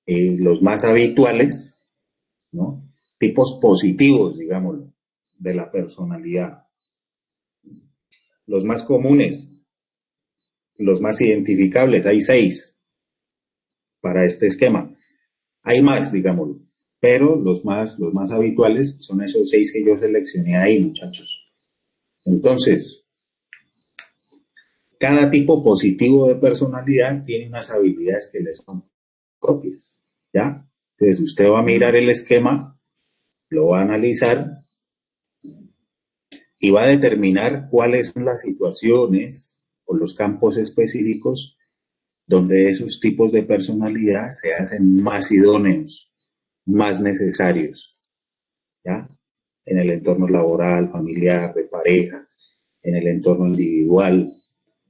los más habituales, ¿no? Tipos positivos, digámoslo, de la personalidad. Los más comunes, los más identificables, hay 6 para este esquema. Hay más, digámoslo, pero los más habituales son esos 6 que yo seleccioné ahí, muchachos. Entonces, cada tipo positivo de personalidad tiene unas habilidades que le son propias, ¿ya? Entonces, usted va a mirar el esquema, lo va a analizar y va a determinar cuáles son las situaciones o los campos específicos donde esos tipos de personalidad se hacen más idóneos, más necesarios, ¿ya? En el entorno laboral, familiar, de pareja, en el entorno individual,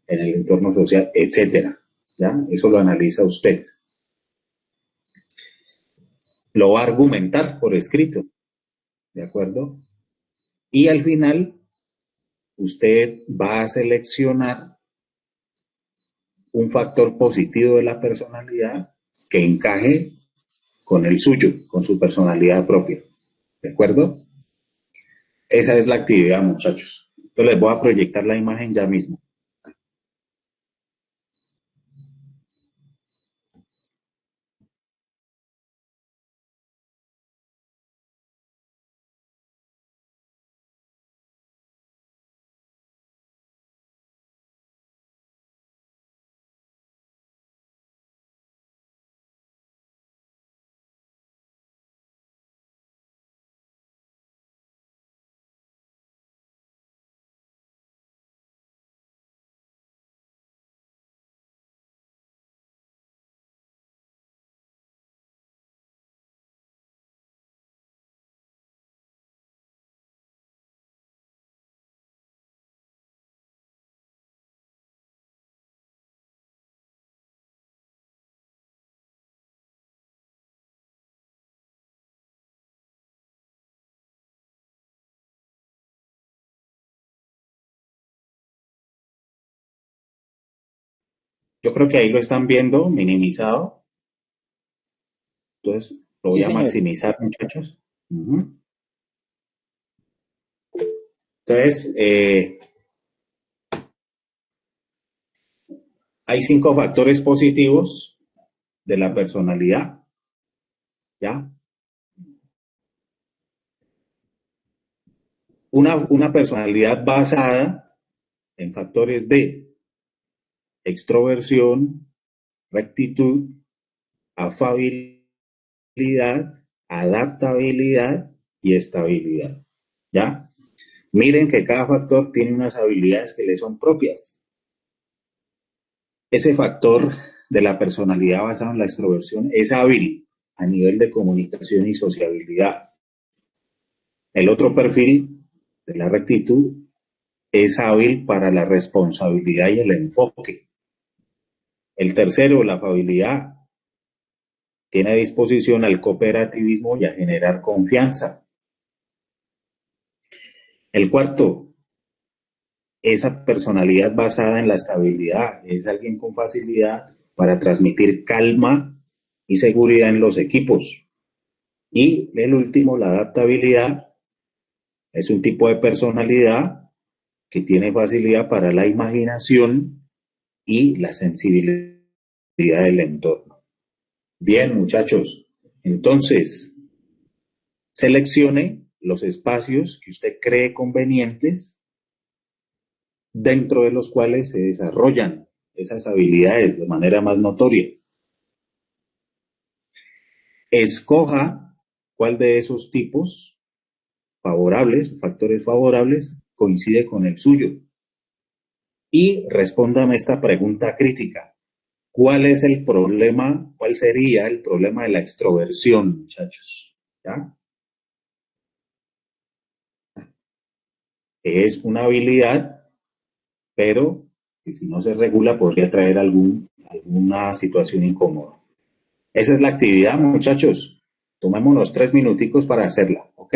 en el entorno social, etcétera, ¿ya? Eso lo analiza usted. Lo va a argumentar por escrito, ¿de acuerdo? Y al final, usted va a seleccionar un factor positivo de la personalidad que encaje con el suyo, con su personalidad propia, ¿de acuerdo? Esa es la actividad, muchachos. Yo les voy a proyectar la imagen ya mismo. Yo creo que ahí lo están viendo minimizado. Entonces, lo Sí, voy a señor. maximizar, muchachos. Entonces, hay 5 factores positivos de la personalidad, ¿ya? Una personalidad basada en factores de extroversión, rectitud, afabilidad, adaptabilidad y estabilidad, ¿ya? Miren que cada factor tiene unas habilidades que le son propias. Ese factor de la personalidad basado en la extroversión es hábil a nivel de comunicación y sociabilidad. El otro perfil de la rectitud es hábil para la responsabilidad y el enfoque. El tercero, la afabilidad, tiene disposición al cooperativismo y a generar confianza. El cuarto, esa personalidad basada en la estabilidad, es alguien con facilidad para transmitir calma y seguridad en los equipos. Y el último, la adaptabilidad, es un tipo de personalidad que tiene facilidad para la imaginación y la sensibilidad del entorno. Bien, muchachos, entonces seleccione los espacios que usted cree convenientes dentro de los cuales se desarrollan esas habilidades de manera más notoria. Escoja cuál de esos tipos favorables, factores favorables, coincide con el suyo. y respóndame esta pregunta crítica. ¿Cuál es el problema? ¿Cuál sería el problema de la extroversión, muchachos? ¿Ya? Es una habilidad, pero que si no se regula podría traer alguna situación incómoda. Esa es la actividad, muchachos. Tomémonos 3 minuticos para hacerla, ¿ok?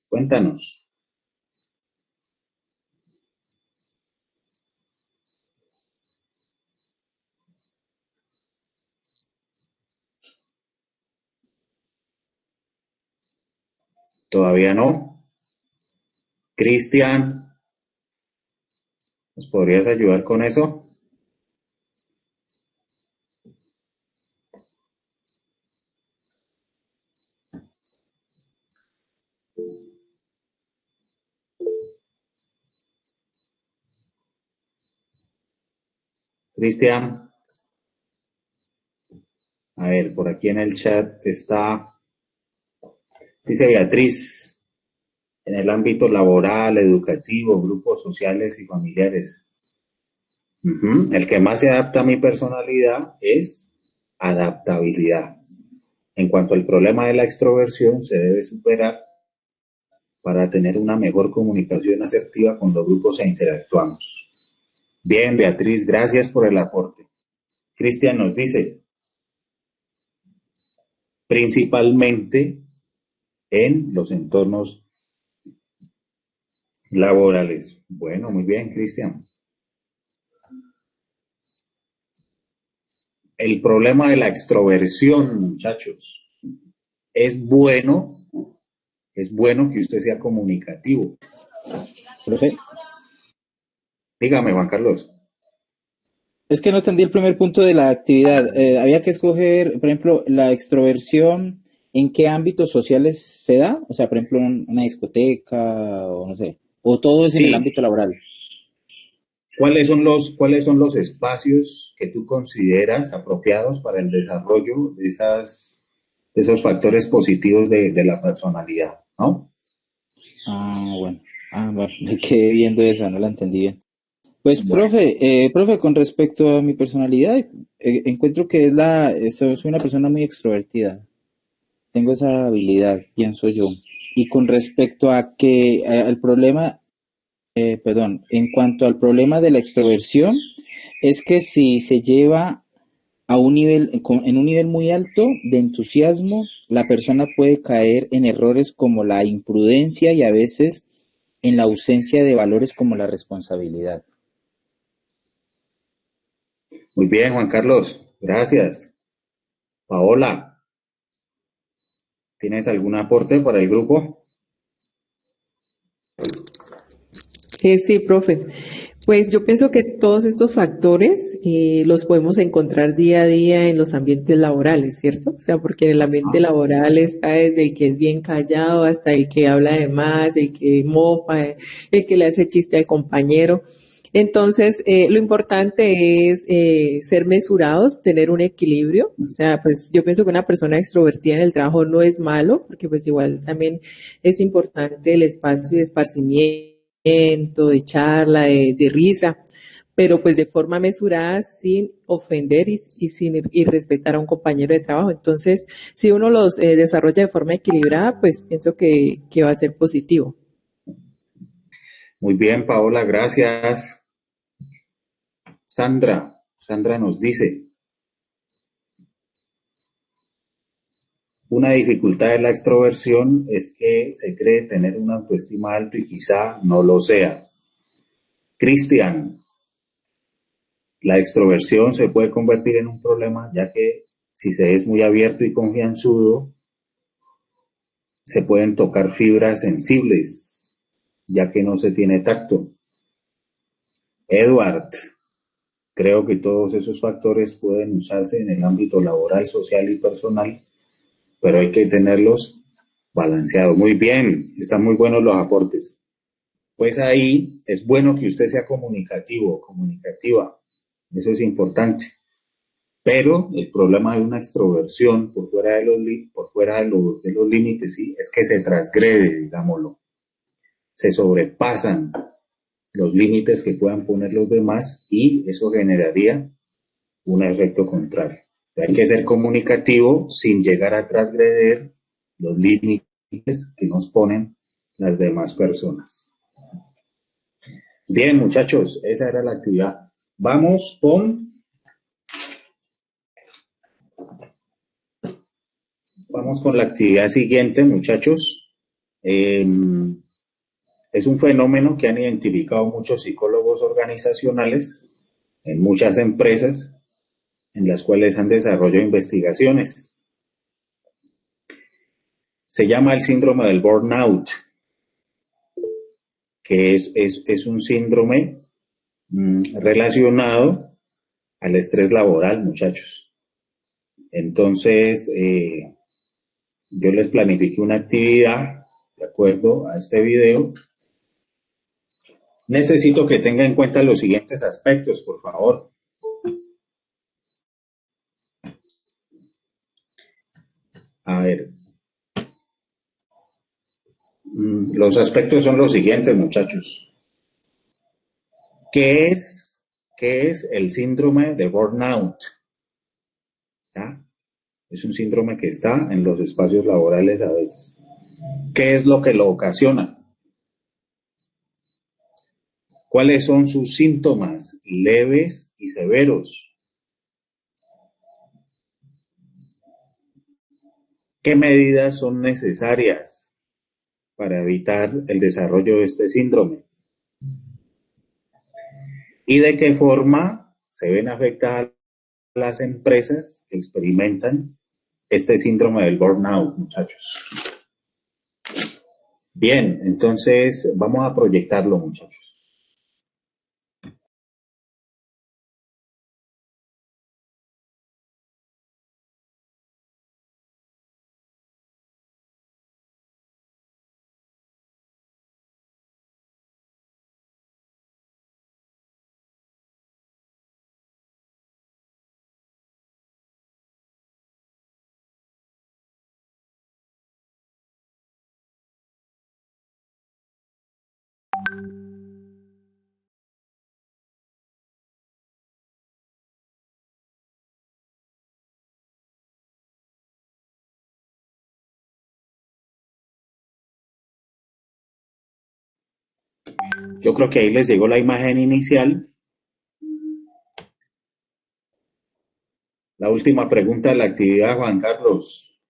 Cuéntanos. ¿Todavía no? Cristian, ¿nos podrías ayudar con eso? Cristian, a ver, por aquí en el chat está, dice Beatriz, en el ámbito laboral, educativo, grupos sociales y familiares. El que más se adapta a mi personalidad es adaptabilidad. En cuanto al problema de la extroversión, se debe superar para tener una mejor comunicación asertiva con los grupos e interactuamos. Bien, Beatriz, gracias por el aporte. Cristian nos dice, principalmente en los entornos laborales. Bueno, muy bien, Cristian. El problema de la extroversión, muchachos, es bueno, es bueno que usted sea comunicativo. Profe, Dígame, Juan Carlos. es que no entendí el primer punto de la actividad. Había que escoger, por ejemplo, la extroversión, ¿en qué ámbitos sociales se da? O sea, por ejemplo, una discoteca o no sé, o todo es en el Sí, ámbito laboral. cuáles son los espacios que tú consideras apropiados para el desarrollo de esos factores positivos de la personalidad, ¿no? Bueno. Bueno, me quedé viendo esa, no la entendí bien. Pues, Bueno, profe, con respecto a mi personalidad, encuentro que soy una persona muy extrovertida. Tengo esa habilidad, pienso yo. Y con respecto a al problema, perdón, en cuanto al problema de la extroversión, es que si se lleva a un nivel, en un nivel muy alto de entusiasmo, la persona puede caer en errores como la imprudencia y a veces en la ausencia de valores como la responsabilidad. muy bien, Juan Carlos, gracias. Paola, ¿tienes algún aporte para el grupo? Sí, profe. Pues yo pienso que todos estos factores los podemos encontrar día a día en los ambientes laborales, ¿cierto? O sea, porque en el ambiente Ajá. laboral está desde el que es bien callado hasta el que habla de más, el que mofa, el que le hace chiste al compañero. Entonces, lo importante es ser mesurados, tener un equilibrio. O sea, pues yo pienso que una persona extrovertida en el trabajo no es malo, porque pues igual también es importante el espacio de esparcimiento, de charla, de risa, pero pues de forma mesurada, sin ofender y sin y respetar a un compañero de trabajo. Entonces, si uno los desarrolla de forma equilibrada, pues pienso que va a ser positivo. Muy bien, Paola, gracias. Sandra nos dice, una dificultad de la extroversión es que se cree tener una autoestima alta y quizá no lo sea. Cristian, la extroversión se puede convertir en un problema ya que si se es muy abierto y confianzudo, se pueden tocar fibras sensibles, ya que no se tiene tacto. Edward, creo que todos esos factores pueden usarse en el ámbito laboral, social y personal, pero hay que tenerlos balanceados. Muy bien, están muy buenos los aportes. Pues ahí es bueno que usted sea comunicativo, comunicativa. Eso es importante. Pero el problema de una extroversión por fuera de por fuera de los límites, sí, es que se transgrede, digámoslo. Se sobrepasan los límites que puedan poner los demás y eso generaría un efecto contrario. Hay que ser comunicativo sin llegar a transgreder los límites que nos ponen las demás personas. Bien, muchachos, esa era la actividad. Vamos con la actividad siguiente, muchachos. Eh, es un fenómeno que han identificado muchos psicólogos organizacionales en muchas empresas en las cuales han desarrollado investigaciones. Se llama el síndrome del burnout, que es un síndrome relacionado al estrés laboral, muchachos. Entonces, yo les planifiqué una actividad de acuerdo a este video. Necesito que tenga en cuenta los siguientes aspectos, por favor. A ver, los aspectos son los siguientes, muchachos. ¿Qué es, qué es el síndrome de burnout? ¿Ya? Es un síndrome que está en los espacios laborales a veces. ¿Qué es lo que lo ocasiona? ¿Cuáles son sus síntomas leves y severos? ¿Qué medidas son necesarias para evitar el desarrollo de este síndrome? ¿Y de qué forma se ven afectadas las empresas que experimentan este síndrome del burnout, muchachos? Bien, entonces vamos a proyectarlo, muchachos. Yo creo que ahí les llegó la imagen inicial. La última pregunta de la actividad, Juan Carlos.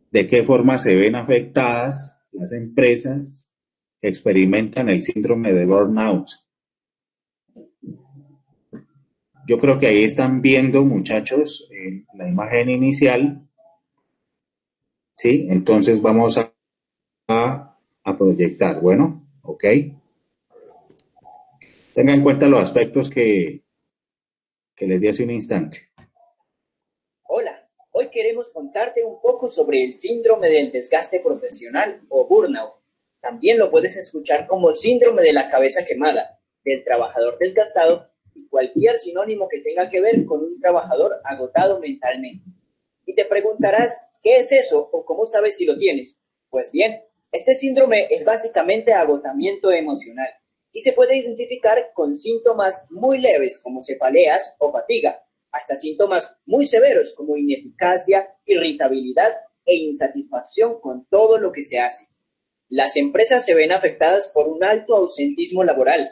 ¿De qué forma se ven afectadas las empresas que experimentan el síndrome de burnout? Yo creo que ahí están viendo, muchachos, la imagen inicial, ¿sí? Entonces vamos a proyectar, bueno, ¿ok? Tenga en cuenta los aspectos que les di hace un instante. Hola, hoy queremos contarte un poco sobre el síndrome del desgaste profesional o burnout. También lo puedes escuchar como síndrome de la cabeza quemada, del trabajador desgastado y cualquier sinónimo que tenga que ver con un trabajador agotado mentalmente. Y te preguntarás, ¿qué es eso o cómo sabes si lo tienes? Pues bien, este síndrome es básicamente agotamiento emocional y se puede identificar con síntomas muy leves como cefaleas o fatiga, hasta síntomas muy severos como ineficacia, irritabilidad e insatisfacción con todo lo que se hace. Las empresas se ven afectadas por un alto ausentismo laboral,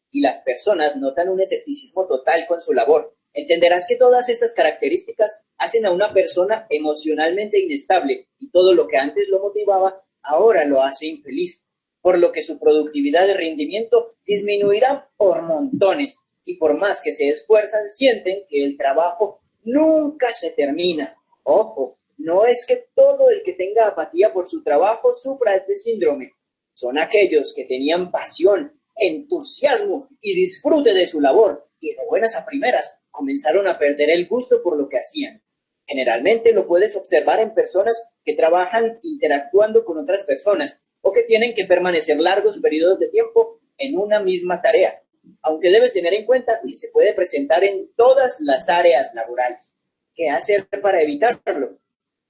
y las personas notan un escepticismo total con su labor. Entenderás que todas estas características hacen a una persona emocionalmente inestable y todo lo que antes lo motivaba ahora lo hace infeliz, por lo que su productividad y rendimiento disminuirá por montones y por más que se esfuerzan sienten que el trabajo nunca se termina. Ojo, no es que todo el que tenga apatía por su trabajo sufra este síndrome. Son aquellos que tenían pasión, entusiasmo y disfrute de su labor y de buenas a primeras comenzaron a perder el gusto por lo que hacían. Generalmente lo puedes observar en personas que trabajan interactuando con otras personas o que tienen que permanecer largos periodos de tiempo en una misma tarea, aunque debes tener en cuenta que se puede presentar en todas las áreas laborales. ¿Qué hacer para evitarlo?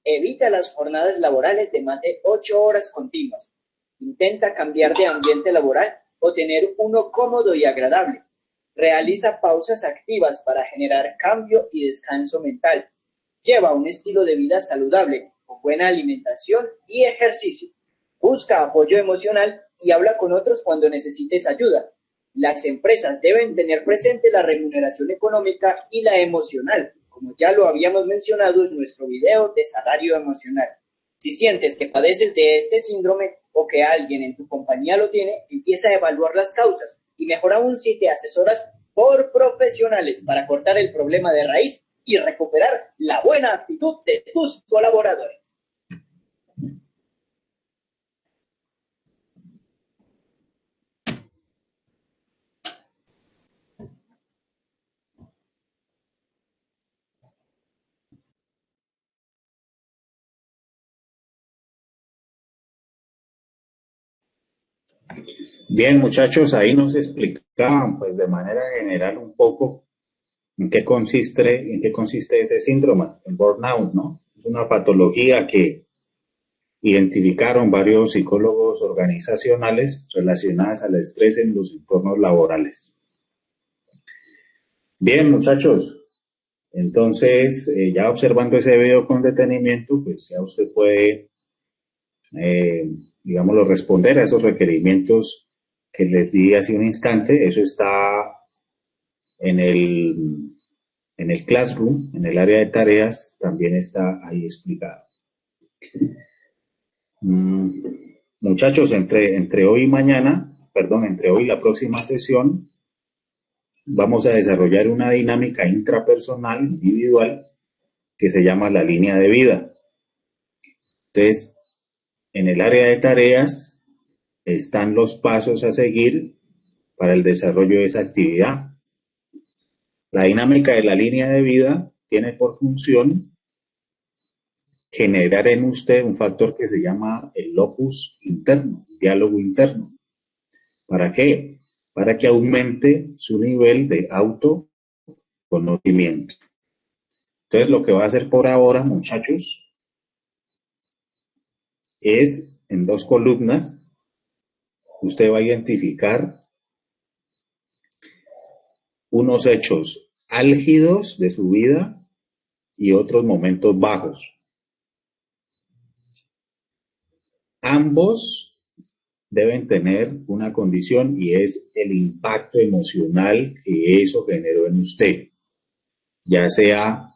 Evita las jornadas laborales de más de 8 horas continuas. Intenta cambiar de ambiente laboral o tener uno cómodo y agradable. Realiza pausas activas para generar cambio y descanso mental. Lleva un estilo de vida saludable, con buena alimentación y ejercicio. Busca apoyo emocional y habla con otros cuando necesites ayuda. Las empresas deben tener presente la remuneración económica y la emocional, como ya lo habíamos mencionado en nuestro video de salario emocional. Si sientes que padeces de este síndrome o que alguien en tu compañía lo tiene, empieza a evaluar las causas y mejor aún si te asesoras por profesionales para cortar el problema de raíz y recuperar la buena actitud de tus colaboradores. Bien, muchachos, ahí nos explicaban, pues de manera general un poco en qué consiste ese síndrome, el burnout, ¿no? Es una patología que identificaron varios psicólogos organizacionales relacionadas al estrés en los entornos laborales. Bien, muchachos, entonces ya observando ese video con detenimiento, pues ya usted puede, eh, digámoslo, responder a esos requerimientos que les di hace un instante. Eso está en el Classroom, en el área de tareas, también está ahí explicado. Mm, Muchachos, entre hoy y mañana, perdón, entre hoy y la próxima sesión, vamos a desarrollar una dinámica intrapersonal, individual, que se llama la línea de vida. Entonces, en el área de tareas están los pasos a seguir para el desarrollo de esa actividad. La dinámica de la línea de vida tiene por función generar en usted un factor que se llama el locus interno, diálogo interno. ¿Para qué? Para que aumente su nivel de autoconocimiento. Entonces, lo que va a hacer por ahora, muchachos, es en 2 columnas, usted va a identificar unos hechos álgidos de su vida y otros momentos bajos. Ambos deben tener una condición y es el impacto emocional que eso generó en usted, ya sea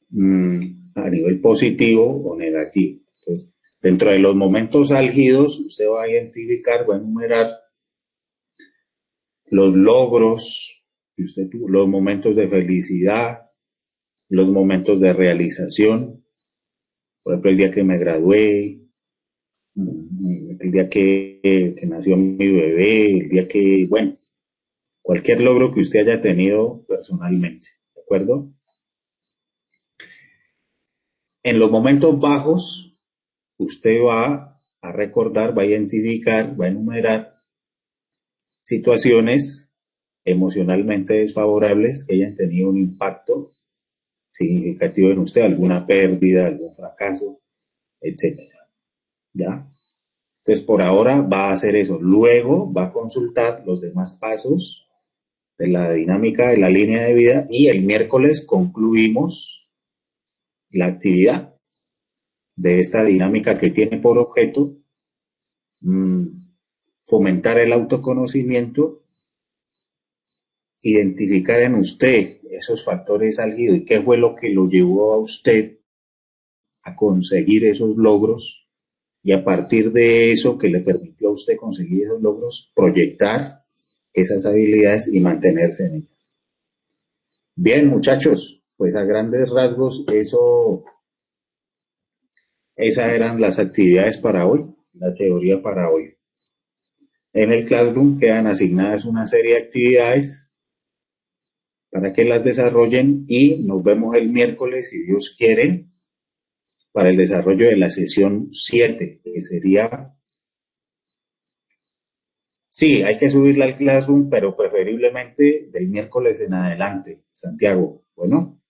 a nivel positivo o negativo. Entonces, dentro de los momentos álgidos, usted va a identificar, va a enumerar los logros que usted tuvo, los momentos de felicidad, los momentos de realización, por ejemplo, el día que me gradué, el día que nació mi bebé, el día que, bueno, cualquier logro que usted haya tenido personalmente, ¿de acuerdo? En los momentos bajos, usted va a recordar, va a identificar, va a enumerar situaciones emocionalmente desfavorables que hayan tenido un impacto significativo en usted, alguna pérdida, algún fracaso, etcétera. ¿Ya? Entonces, por ahora va a hacer eso. Luego va a consultar los demás pasos de la dinámica de la línea de vida y el miércoles concluimos la actividad de esta dinámica que tiene por objeto fomentar el autoconocimiento, identificar en usted esos factores álgidos y qué fue lo que lo llevó a usted a conseguir esos logros, y a partir de eso que le permitió a usted conseguir esos logros, proyectar esas habilidades y mantenerse en ellas. Bien, muchachos, pues a grandes rasgos esas eran las actividades para hoy, la teoría para hoy. En el Classroom quedan asignadas una serie de actividades para que las desarrollen y nos vemos el miércoles, si Dios quiere, para el desarrollo de la sesión 7, que sería... Sí, hay que subirla al Classroom, pero preferiblemente del miércoles en adelante, Santiago. Bueno,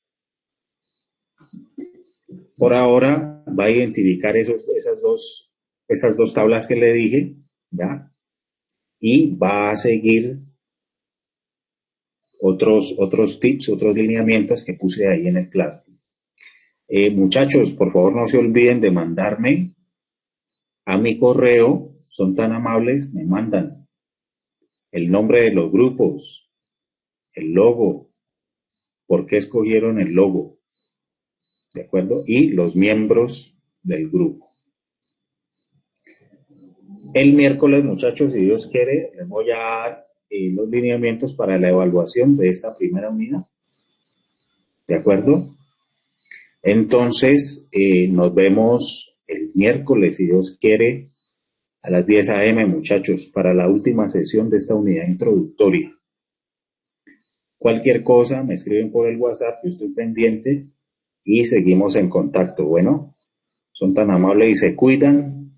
por ahora va a identificar esas dos tablas que le dije, ¿ya? Y va a seguir otros tips, otros lineamientos que puse ahí en el Classroom. Muchachos, por favor no se olviden de mandarme a mi correo, son tan amables, me mandan el nombre de los grupos, el logo, por qué escogieron el logo, ¿de acuerdo? Y los miembros del grupo. El miércoles, muchachos, si Dios quiere, les voy a dar los lineamientos para la evaluación de esta primera unidad, ¿de acuerdo? Entonces, nos vemos el miércoles, si Dios quiere, a las 10 a.m., muchachos, para la última sesión de esta unidad introductoria. Cualquier cosa, me escriben por el WhatsApp, yo estoy pendiente y seguimos en contacto. Bueno, son tan amables y se cuidan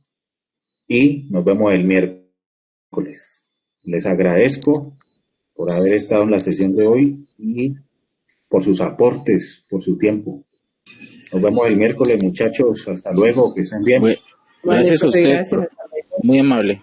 y nos vemos el miércoles. Les agradezco por haber estado en la sesión de hoy y por sus aportes, por su tiempo. Nos vemos el miércoles, muchachos. Hasta luego, que estén bien. Gracias a usted, Gracias. muy amable.